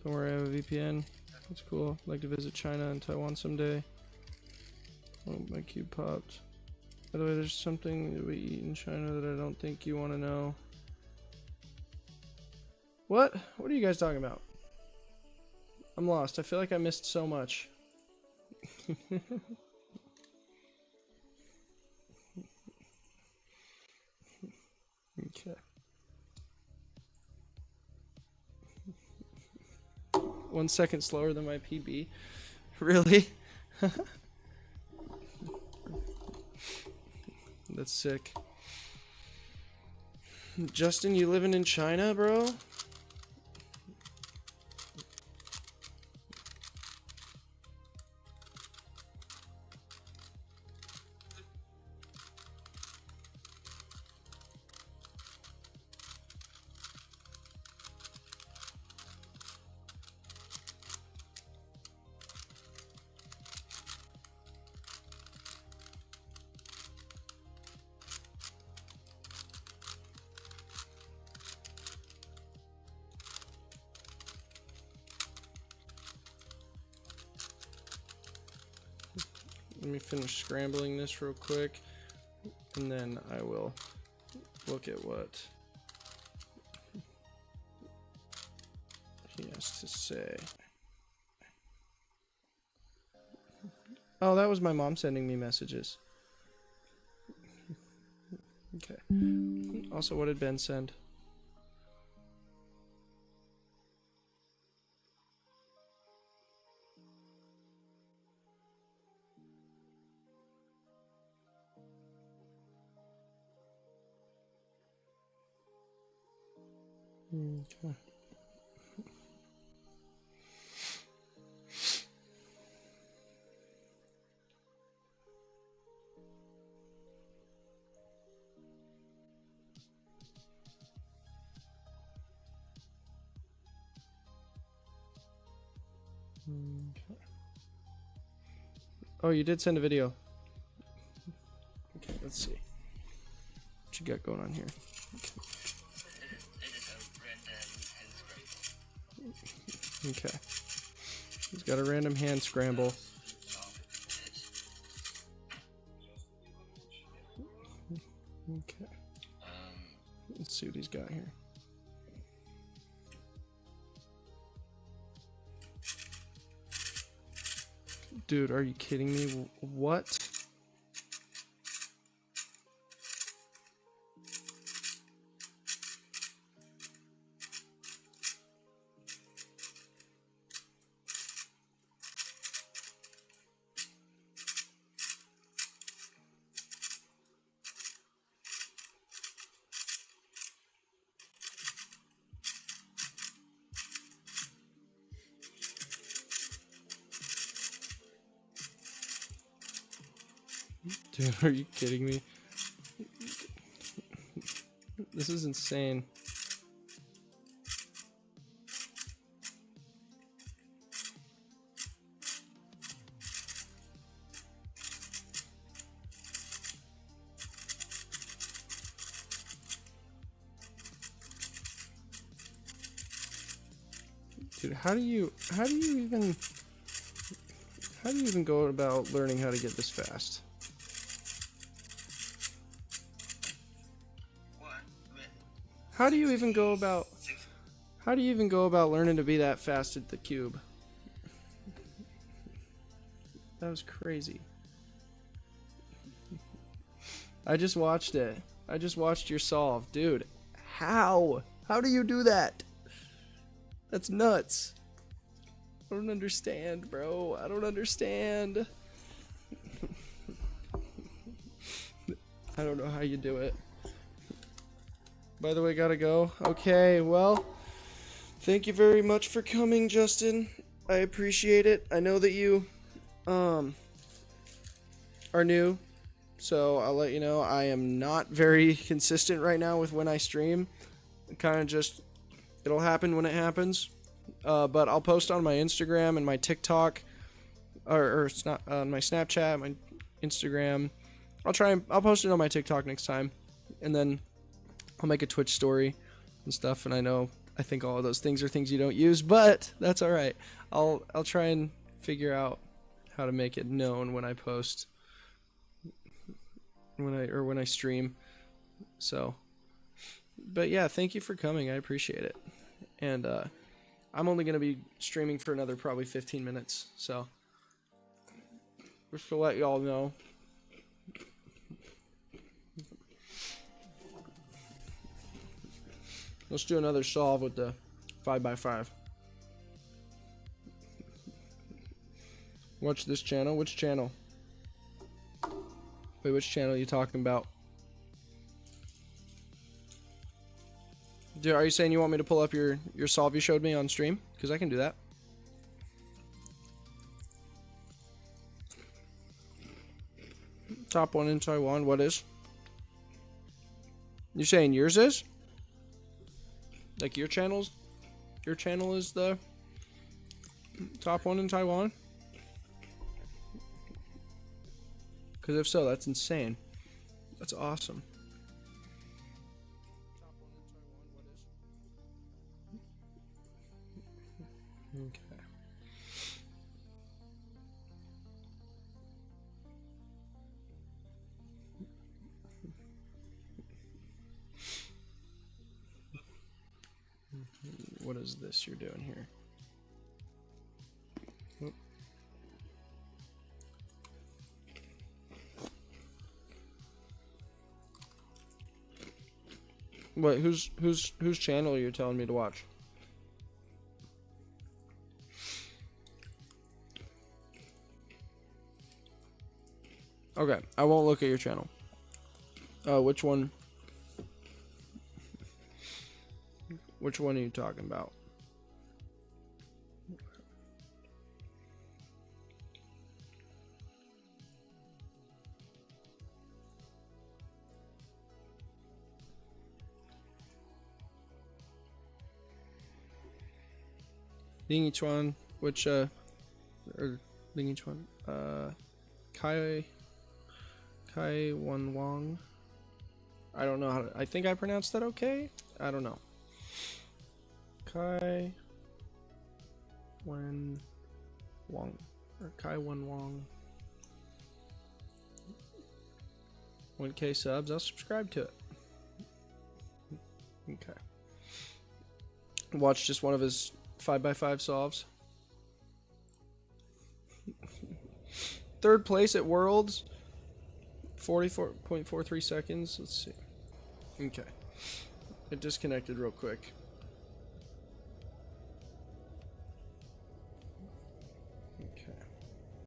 Don't worry, I have a VPN. That's cool. Like to visit China and Taiwan someday. Oh, my cube popped. By the way, there's something that we eat in China that I don't think you want to know. What? What are you guys talking about? I'm lost. I feel like I missed so much. Okay. 1 second slower than my PB. Really? That's sick. Justin, you living in China, bro? Let me finish scrambling this real quick, and then I will look at what he has to say. Oh, that was my mom sending me messages. Okay. Also, what did Ben send? Okay. Okay. Oh, you did send a video. Okay, let's see. What you got going on here? It is a random hand scramble. Okay. He's got a random hand scramble. Okay. Let's see what he's got here. Dude, are you kidding me? What? Dude, are you kidding me? This is insane. Dude, how do you even go about learning how to get this fast? How do you even go about learning to be that fast at the cube? That was crazy. I just watched it. I just watched your solve. Dude, how? How do you do that? That's nuts. I don't understand, bro. I don't understand. I don't know how you do it. By the way, gotta go. Okay, well, thank you very much for coming, Justin. I appreciate it. I know that you are new, so I'll let you know I am not very consistent right now with when I stream. Kind of just, it'll happen when it happens. But I'll post on my Instagram and my TikTok, or my Snapchat, my Instagram. I'll post it on my TikTok next time, and then I'll make a Twitch story and stuff. And I think all of those things are things you don't use, but that's all right. I'll try and figure out how to make it known when I post, when I stream. So, but yeah, thank you for coming. I appreciate it. And I'm only gonna be streaming for another probably 15 minutes. So, just to let y'all know. Let's do another solve with the 5x5. Watch this channel. Which channel? Wait, which channel are you talking about? Dude, are you saying you want me to pull up your solve you showed me on stream? Because I can do that. Top one in Taiwan. What is? You saying yours is? Like your channel is the top one in Taiwan? Because if so, that's insane. That's awesome. Okay. What is this you're doing here? Oop. Wait, whose channel are you telling me to watch? Okay, I won't look at your channel. Which one? Which one are you talking about? Ling Yichuan, which or Ling Yichuan, Kai Wan Wang. I don't know how to, I think I pronounced that okay. I don't know. Kai Wan Wang or Kai Wan Wang. 1K subs. I'll subscribe to it. Okay. Watch just one of his 5x5 solves. Third place at Worlds. 44.43 seconds. Let's see. Okay. It disconnected real quick.